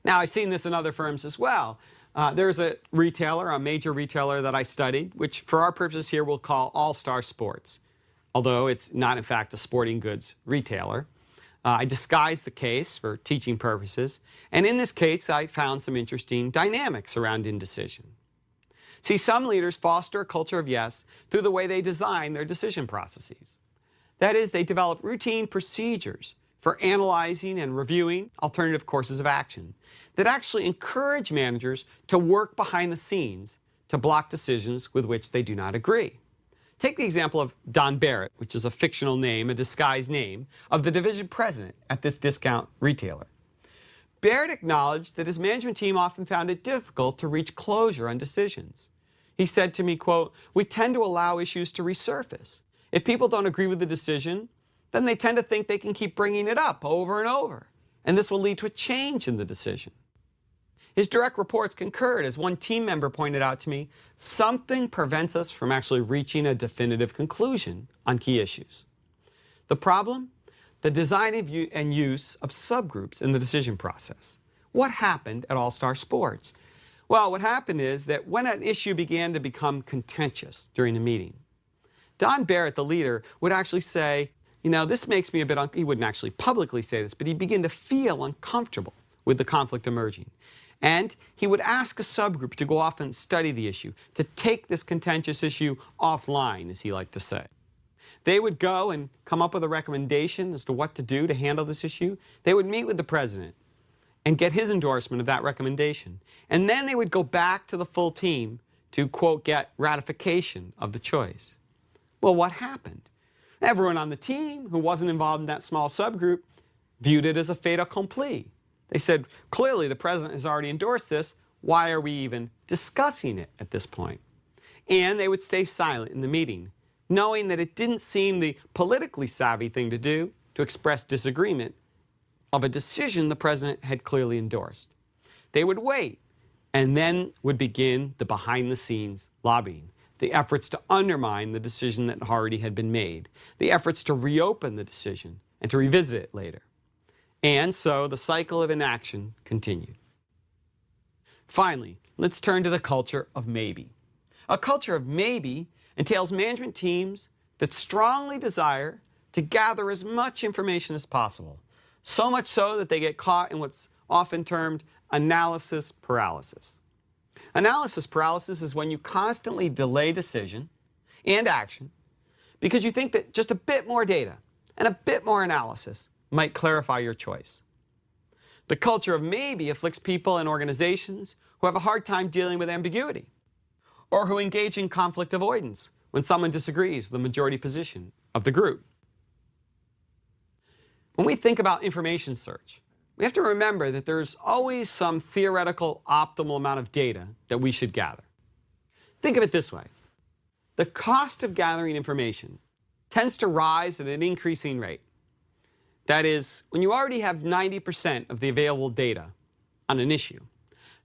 Now, I've seen this in other firms as well. There's a retailer, a major retailer that I studied, which for our purposes here we'll call All Star Sports, although it's not in fact a sporting goods retailer. I disguised the case for teaching purposes, and in this case I found some interesting dynamics around indecision. See, some leaders foster a culture of yes through the way they design their decision processes. That is, they develop routine procedures for analyzing and reviewing alternative courses of action that actually encourage managers to work behind the scenes to block decisions with which they do not agree. Take the example of Don Barrett, which is a fictional name, a disguised name, of the division president at this discount retailer. Barrett acknowledged that his management team often found it difficult to reach closure on decisions. He said to me, quote, "We tend to allow issues to resurface. If people don't agree with the decision, then they tend to think they can keep bringing it up over and over, and this will lead to a change in the decision." His direct reports concurred, as one team member pointed out to me, something prevents us from actually reaching a definitive conclusion on key issues. The problem? The design and use of subgroups in the decision process. What happened at All-Star Sports? Well, what happened is that when an issue began to become contentious during a meeting, Don Barrett, the leader, would actually say, this makes me a bit, he wouldn't actually publicly say this, but he'd begin to feel uncomfortable with the conflict emerging. And he would ask a subgroup to go off and study the issue, to take this contentious issue offline, as he liked to say. They would go and come up with a recommendation as to what to do to handle this issue. They would meet with the president and get his endorsement of that recommendation. And then they would go back to the full team to, quote, get ratification of the choice. Well, what happened? Everyone on the team who wasn't involved in that small subgroup viewed it as a fait accompli. They said, clearly the president has already endorsed this. Why are we even discussing it at this point? And they would stay silent in the meeting, knowing that it didn't seem the politically savvy thing to do to express disagreement of a decision the president had clearly endorsed. They would wait, and then would begin the behind-the-scenes lobbying, the efforts to undermine the decision that already had been made, the efforts to reopen the decision and to revisit it later. And so the cycle of inaction continued. Finally, let's turn to the culture of maybe. A culture of maybe entails management teams that strongly desire to gather as much information as possible, so much so that they get caught in what's often termed analysis paralysis. Analysis paralysis is when you constantly delay decision and action because you think that just a bit more data and a bit more analysis might clarify your choice. The culture of maybe afflicts people and organizations who have a hard time dealing with ambiguity, or who engage in conflict avoidance when someone disagrees with the majority position of the group. When we think about information search, we have to remember that there's always some theoretical optimal amount of data that we should gather. Think of it this way. The cost of gathering information tends to rise at an increasing rate. That is, when you already have 90% of the available data on an issue,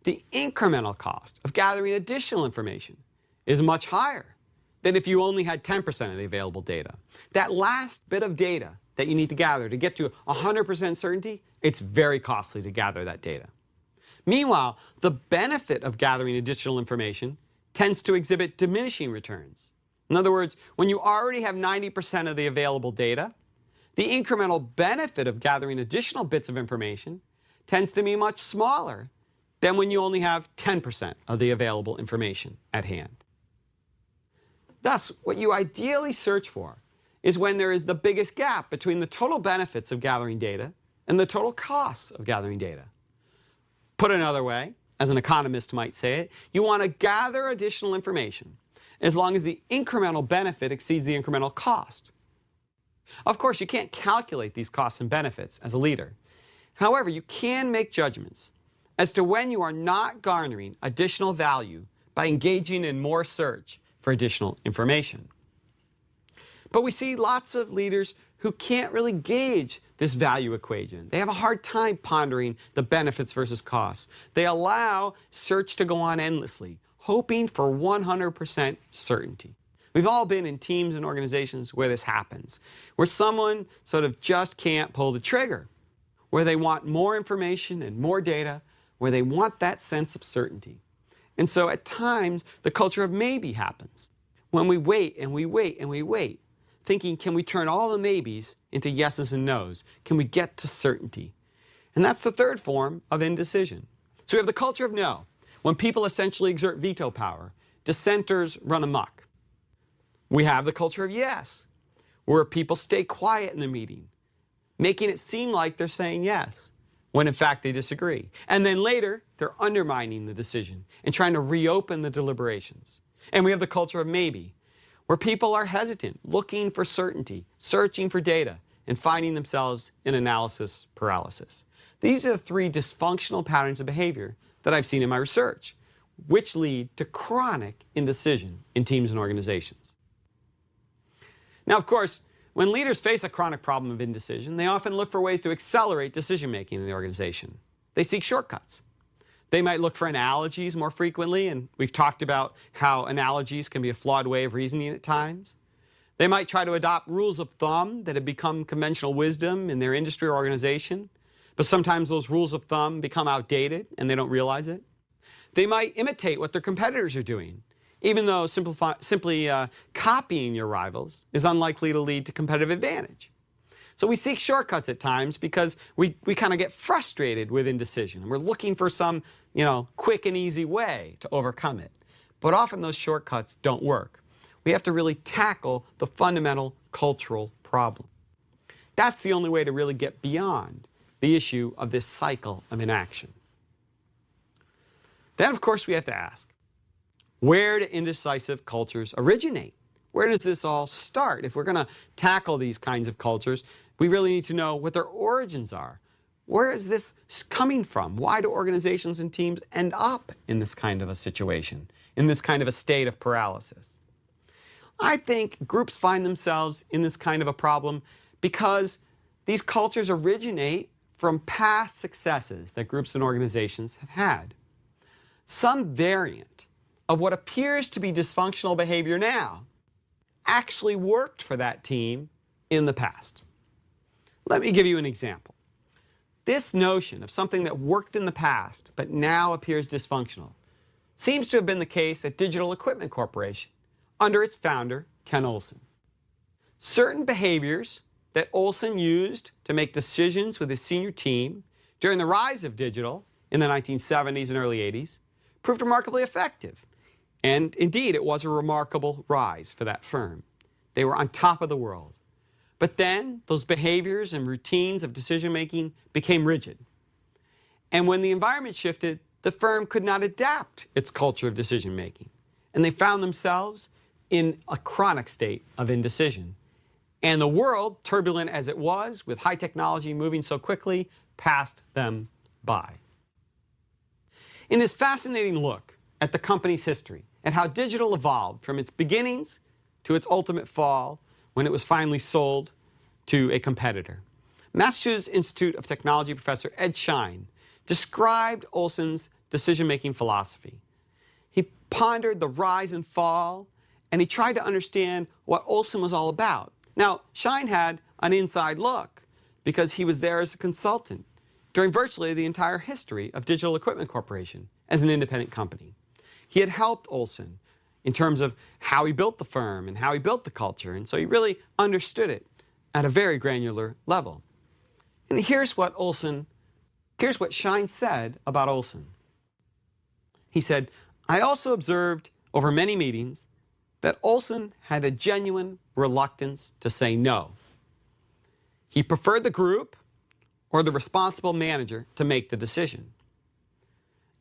the incremental cost of gathering additional information is much higher than if you only had 10% of the available data. That last bit of data that you need to gather to get to 100% certainty, it's very costly to gather that data. Meanwhile, the benefit of gathering additional information tends to exhibit diminishing returns. In other words, when you already have 90% of the available data, the incremental benefit of gathering additional bits of information tends to be much smaller than when you only have 10% of the available information at hand. Thus, what you ideally search for is when there is the biggest gap between the total benefits of gathering data and the total costs of gathering data. Put another way, as an economist might say it, you want to gather additional information as long as the incremental benefit exceeds the incremental cost. Of course, you can't calculate these costs and benefits as a leader. However, you can make judgments as to when you are not garnering additional value by engaging in more search for additional information. But we see lots of leaders who can't really gauge this value equation. They have a hard time pondering the benefits versus costs. They allow search to go on endlessly, hoping for 100% certainty. We've all been in teams and organizations where this happens, where someone sort of just can't pull the trigger, where they want more information and more data, where they want that sense of certainty. And so at times, the culture of maybe happens, when we wait and we wait and we wait, thinking, can we turn all the maybes into yeses and nos? Can we get to certainty? And that's the third form of indecision. So we have the culture of no, when people essentially exert veto power, dissenters run amok. We have the culture of yes, where people stay quiet in the meeting, making it seem like they're saying yes, when in fact they disagree. And then later, they're undermining the decision and trying to reopen the deliberations. And we have the culture of maybe, where people are hesitant, looking for certainty, searching for data, and finding themselves in analysis paralysis. These are the three dysfunctional patterns of behavior that I've seen in my research, which lead to chronic indecision in teams and organizations. Now, of course, when leaders face a chronic problem of indecision, they often look for ways to accelerate decision-making in the organization. They seek shortcuts. They might look for analogies more frequently, and we've talked about how analogies can be a flawed way of reasoning at times. They might try to adopt rules of thumb that have become conventional wisdom in their industry or organization, but sometimes those rules of thumb become outdated and they don't realize it. They might imitate what their competitors are doing, even though simply copying your rivals is unlikely to lead to competitive advantage. So we seek shortcuts at times because we kind of get frustrated with indecision, and we're looking for some, quick and easy way to overcome it. But often those shortcuts don't work. We have to really tackle the fundamental cultural problem. That's the only way to really get beyond the issue of this cycle of inaction. Then, of course, we have to ask, where do indecisive cultures originate? Where does this all start? If we're going to tackle these kinds of cultures, we really need to know what their origins are. Where is this coming from? Why do organizations and teams end up in this kind of a situation, in this kind of a state of paralysis? I think groups find themselves in this kind of a problem because these cultures originate from past successes that groups and organizations have had. Some variant of what appears to be dysfunctional behavior now actually worked for that team in the past. Let me give you an example. This notion of something that worked in the past but now appears dysfunctional seems to have been the case at Digital Equipment Corporation under its founder, Ken Olsen. Certain behaviors that Olsen used to make decisions with his senior team during the rise of digital in the 1970s and early 80s proved remarkably effective. And indeed, it was a remarkable rise for that firm. They were on top of the world. But then those behaviors and routines of decision-making became rigid. And when the environment shifted, the firm could not adapt its culture of decision-making. And they found themselves in a chronic state of indecision. And the world, turbulent as it was, with high technology moving so quickly, passed them by. In this fascinating look at the company's history and how digital evolved from its beginnings to its ultimate fall when it was finally sold to a competitor, Massachusetts Institute of Technology professor Ed Schein described Olsen's decision-making philosophy. He pondered the rise and fall, and he tried to understand what Olsen was all about. Now, Schein had an inside look because he was there as a consultant during virtually the entire history of Digital Equipment Corporation as an independent company. He had helped Olsen in terms of how he built the firm and how he built the culture, and so he really understood it at a very granular level. And here's what Schein said about Olsen. He said, "I also observed over many meetings that Olsen had a genuine reluctance to say no. He preferred the group or the responsible manager to make the decision.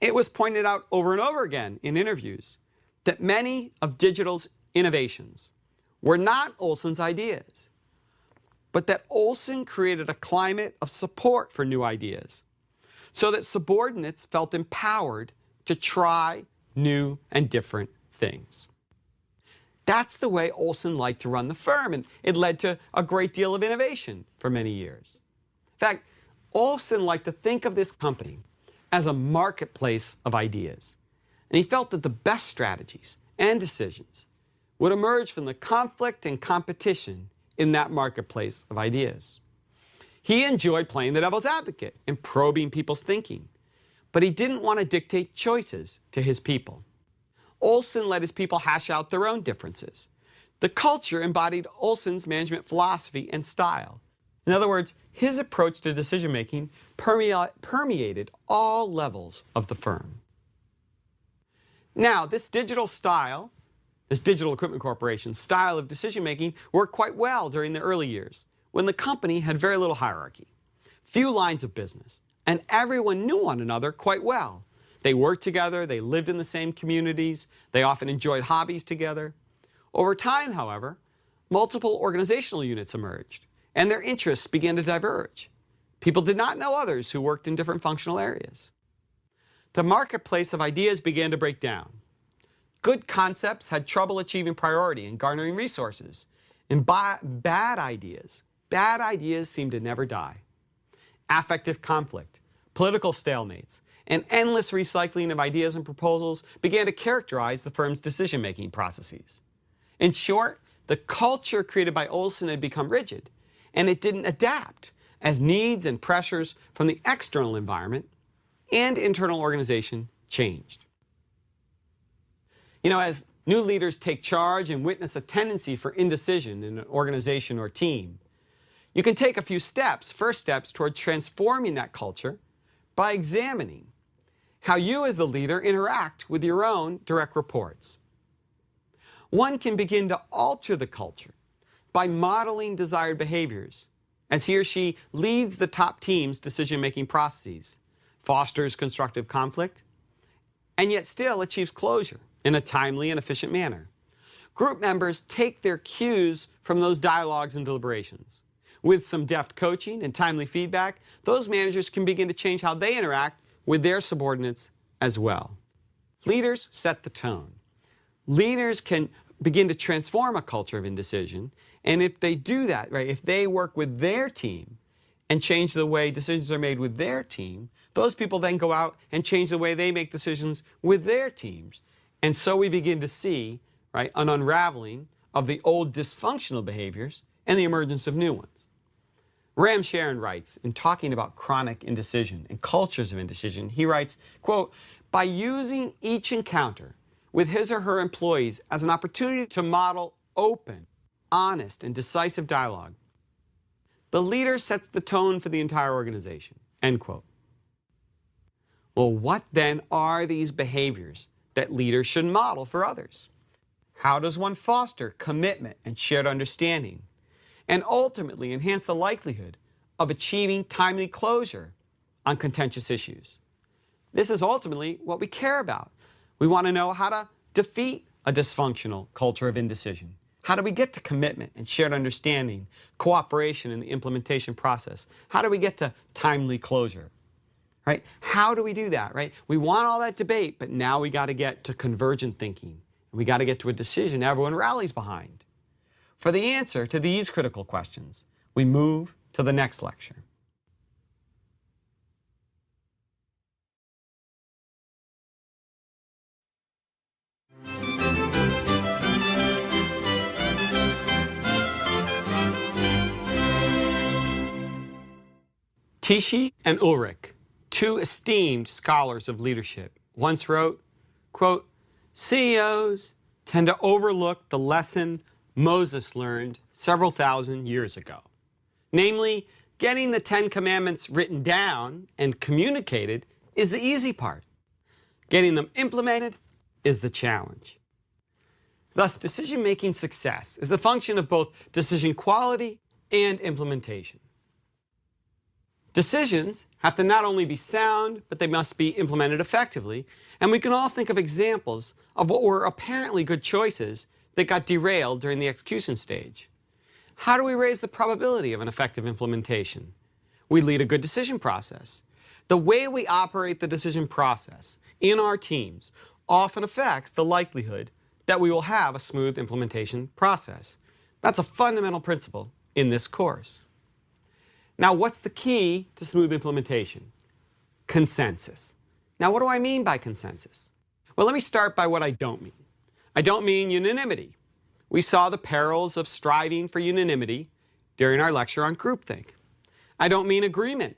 It was pointed out over and over again in interviews that many of digital's innovations were not Olsen's ideas, but that Olsen created a climate of support for new ideas so that subordinates felt empowered to try new and different things." That's the way Olsen liked to run the firm, and it led to a great deal of innovation for many years. In fact, Olsen liked to think of this company as a marketplace of ideas, and he felt that the best strategies and decisions would emerge from the conflict and competition in that marketplace of ideas. He enjoyed playing the devil's advocate and probing people's thinking, but he didn't want to dictate choices to his people. Olsen let his people hash out their own differences. The culture embodied Olsen's management philosophy and style. In other words, his approach to decision-making permeated all levels of the firm. Now, this Digital Equipment Corporation style of decision-making worked quite well during the early years, when the company had very little hierarchy, few lines of business, and everyone knew one another quite well. They worked together, they lived in the same communities, they often enjoyed hobbies together. Over time, however, multiple organizational units emerged, and their interests began to diverge. People did not know others who worked in different functional areas. The marketplace of ideas began to break down. Good concepts had trouble achieving priority and garnering resources. And bad ideas seemed to never die. Affective conflict, political stalemates, and endless recycling of ideas and proposals began to characterize the firm's decision-making processes. In short, the culture created by Olson had become rigid, and it didn't adapt as needs and pressures from the external environment and internal organization changed. As new leaders take charge and witness a tendency for indecision in an organization or team, you can take a few first steps toward transforming that culture by examining how you as the leader interact with your own direct reports. One can begin to alter the culture by modeling desired behaviors as he or she leads the top team's decision-making processes, fosters constructive conflict, and yet still achieves closure in a timely and efficient manner. Group members take their cues from those dialogues and deliberations. With some deft coaching and timely feedback, those managers can begin to change how they interact with their subordinates as well. Leaders set the tone. Leaders can begin to transform a culture of indecision, and if they do that, if they work with their team and change the way decisions are made with their team, those people then go out and change the way they make decisions with their teams. And so we begin to see an unraveling of the old dysfunctional behaviors and the emergence of new ones. Ram Sharon writes, in talking about chronic indecision and cultures of indecision, he writes, quote, "By using each encounter with his or her employees as an opportunity to model open, honest, and decisive dialogue, the leader sets the tone for the entire organization," end quote. Well, what then are these behaviors that leaders should model for others? How does one foster commitment and shared understanding, and ultimately enhance the likelihood of achieving timely closure on contentious issues? This is ultimately what we care about. We want to know how to defeat a dysfunctional culture of indecision. How do we get to commitment and shared understanding, cooperation in the implementation process? How do we get to timely closure? How do we do that? We want all that debate, but now we got to get to convergent thinking. We got to get to a decision everyone rallies behind. For the answer to these critical questions, we move to the next lecture. Tichy and Ulrich, two esteemed scholars of leadership, once wrote, quote, "CEOs tend to overlook the lesson Moses learned several thousand years ago. Namely, getting the 10 Commandments written down and communicated is the easy part. Getting them implemented is the challenge." Thus, decision-making success is a function of both decision quality and implementation. Decisions have to not only be sound, but they must be implemented effectively, and we can all think of examples of what were apparently good choices that got derailed during the execution stage. How do we raise the probability of an effective implementation? We lead a good decision process. The way we operate the decision process in our teams often affects the likelihood that we will have a smooth implementation process. That's a fundamental principle in this course. Now, what's the key to smooth implementation? Consensus. Now, what do I mean by consensus? Well, let me start by what I don't mean. I don't mean unanimity. We saw the perils of striving for unanimity during our lecture on groupthink. I don't mean agreement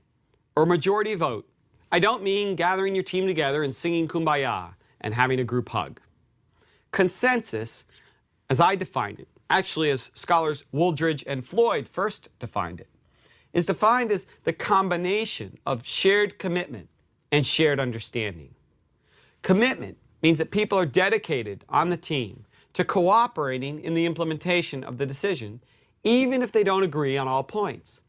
or majority vote. I don't mean gathering your team together and singing Kumbaya and having a group hug. Consensus, as I defined it, actually as scholars Wooldridge and Floyd first defined it, is defined as the combination of shared commitment and shared understanding. Commitment means that people are dedicated on the team to cooperating in the implementation of the decision, even if they don't agree on all points.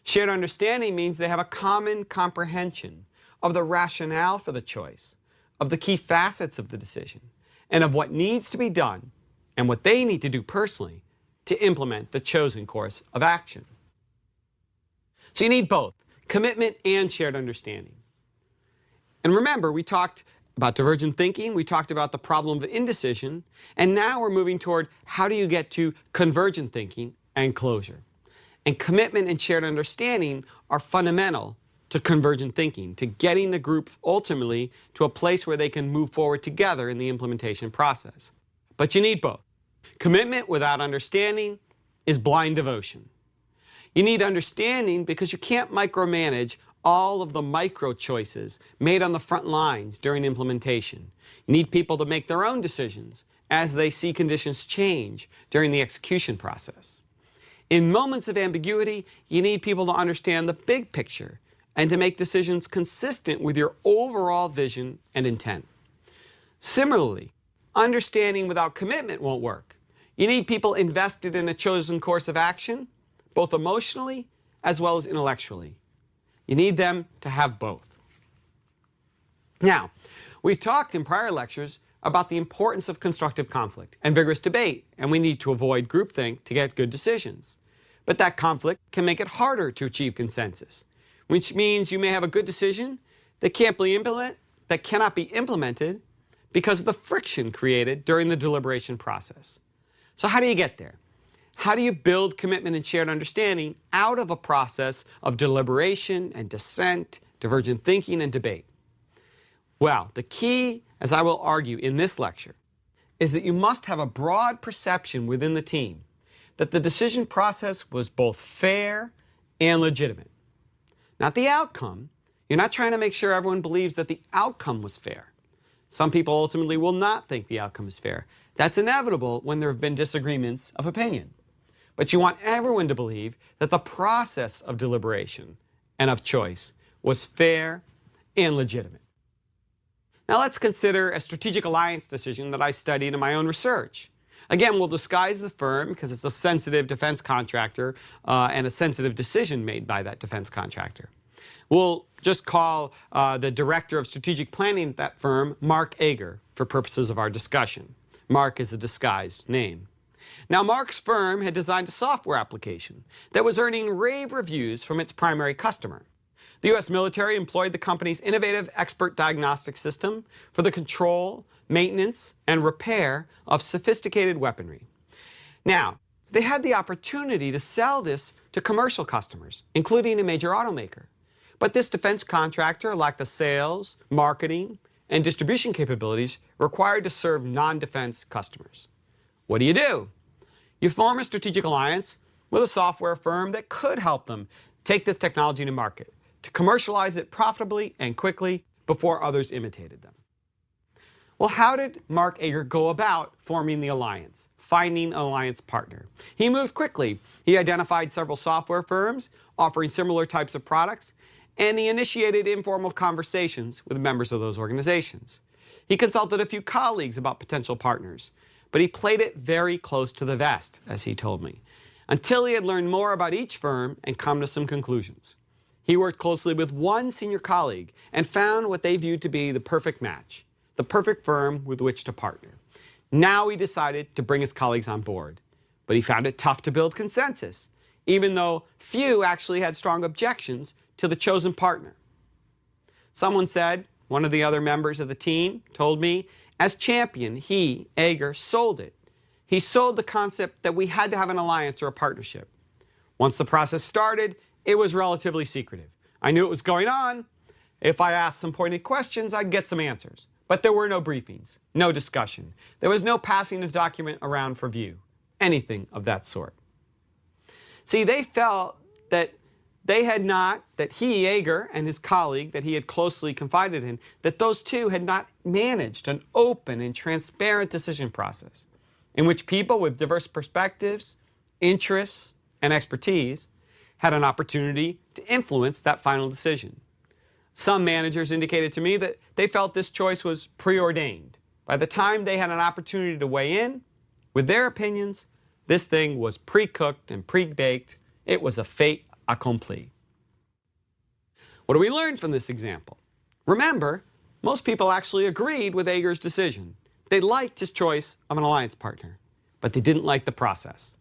Shared understanding means they have a common comprehension of the rationale for the choice, of the key facets of the decision, and of what needs to be done and what they need to do personally to implement the chosen course of action. So you need both commitment and shared understanding. And remember, we talked about divergent thinking, we talked about the problem of indecision, and now we're moving toward how do you get to convergent thinking and closure. And commitment and shared understanding are fundamental to convergent thinking, to getting the group ultimately to a place where they can move forward together in the implementation process. But you need both. Commitment without understanding is blind devotion. You need understanding because you can't micromanage all of the micro choices made on the front lines during implementation. You need people to make their own decisions as they see conditions change during the execution process. In moments of ambiguity, you need people to understand the big picture and to make decisions consistent with your overall vision and intent. Similarly, understanding without commitment won't work. You need people invested in a chosen course of action, both emotionally as well as intellectually. You need them to have both. Now, we've talked in prior lectures about the importance of constructive conflict and vigorous debate, and we need to avoid groupthink to get good decisions. But that conflict can make it harder to achieve consensus, which means you may have a good decision that cannot be implemented because of the friction created during the deliberation process. So how do you get there? How do you build commitment and shared understanding out of a process of deliberation and dissent, divergent thinking and debate? Well, the key, as I will argue in this lecture, is that you must have a broad perception within the team that the decision process was both fair and legitimate. Not the outcome. You're not trying to make sure everyone believes that the outcome was fair. Some people ultimately will not think the outcome is fair. That's inevitable when there have been disagreements of opinion. But you want everyone to believe that the process of deliberation and of choice was fair and legitimate. Now let's consider a strategic alliance decision that I studied in my own research. Again, we'll disguise the firm because it's a sensitive defense contractor and a sensitive decision made by that defense contractor. We'll just call the director of strategic planning at that firm Mark Ager for purposes of our discussion. Mark is a disguised name. Now, Mark's firm had designed a software application that was earning rave reviews from its primary customer. The U.S. military employed the company's innovative expert diagnostic system for the control, maintenance, and repair of sophisticated weaponry. Now, they had the opportunity to sell this to commercial customers, including a major automaker. But this defense contractor lacked the sales, marketing, and distribution capabilities required to serve non-defense customers. What do? You form a strategic alliance with a software firm that could help them take this technology to market, to commercialize it profitably and quickly before others imitated them. Well, how did Mark Ager go about forming the alliance, finding an alliance partner? He moved quickly. He identified several software firms offering similar types of products, and he initiated informal conversations with members of those organizations. He consulted a few colleagues about potential partners, but he played it very close to the vest, as he told me, until he had learned more about each firm and come to some conclusions. He worked closely with one senior colleague and found what they viewed to be the perfect match, the perfect firm with which to partner. Now he decided to bring his colleagues on board, but he found it tough to build consensus, even though few actually had strong objections to the chosen partner. Someone said, one of the other members of the team told me, as champion, he, Ager, sold it. He sold the concept that we had to have an alliance or a partnership. Once the process started, it was relatively secretive. I knew it was going on. If I asked some pointed questions, I'd get some answers. But there were no briefings, no discussion. There was no passing of document around for view, anything of that sort. See, they felt that he, Ager, and his colleague that he had closely confided in, that those two had not managed an open and transparent decision process in which people with diverse perspectives, interests, and expertise had an opportunity to influence that final decision. Some managers indicated to me that they felt this choice was preordained. By the time they had an opportunity to weigh in with their opinions, this thing was pre-cooked and pre-baked. It was a fait accompli. What do we learn from this example? Remember, most people actually agreed with Ager's decision. They liked his choice of an alliance partner, but they didn't like the process.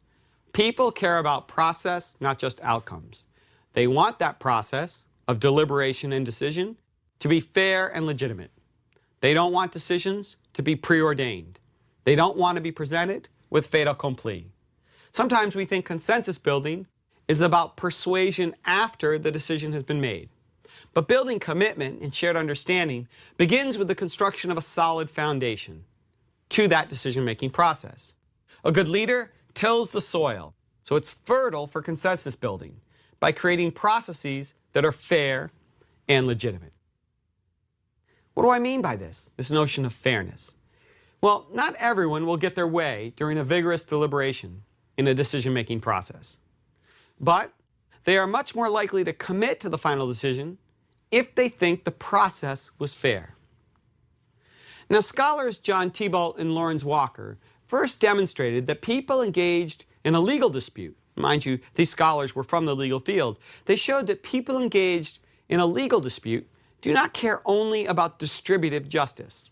People care about process, not just outcomes. They want that process, of deliberation and decision to be fair and legitimate. They don't want decisions to be preordained. They don't want to be presented with fait accompli. Sometimes we think consensus building is about persuasion after the decision has been made. But building commitment and shared understanding begins with the construction of a solid foundation to that decision-making process. A good leader tills the soil so it's fertile for consensus building by creating processes that are fair and legitimate. What do I mean by this notion of fairness? Well, not everyone will get their way during a vigorous deliberation in a decision-making process. But they are much more likely to commit to the final decision if they think the process was fair. Now, scholars John Thibault and Lawrence Walker first demonstrated that people engaged in a legal dispute, mind you, these scholars were from the legal field, they showed that people engaged in a legal dispute do not care only about distributive justice,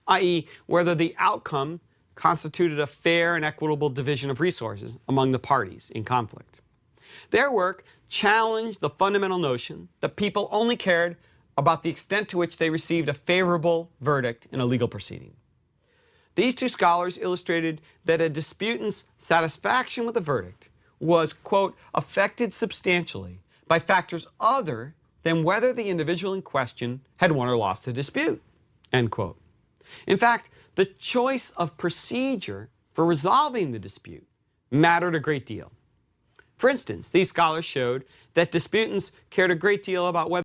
i.e., whether the outcome constituted a fair and equitable division of resources among the parties in conflict. Their work challenged the fundamental notion that people only cared about the extent to which they received a favorable verdict in a legal proceeding. These two scholars illustrated that a disputant's satisfaction with the verdict was, quote, affected substantially by factors other than whether the individual in question had won or lost the dispute, end quote. In fact, the choice of procedure for resolving the dispute mattered a great deal. For instance, these scholars showed that disputants cared a great deal about whether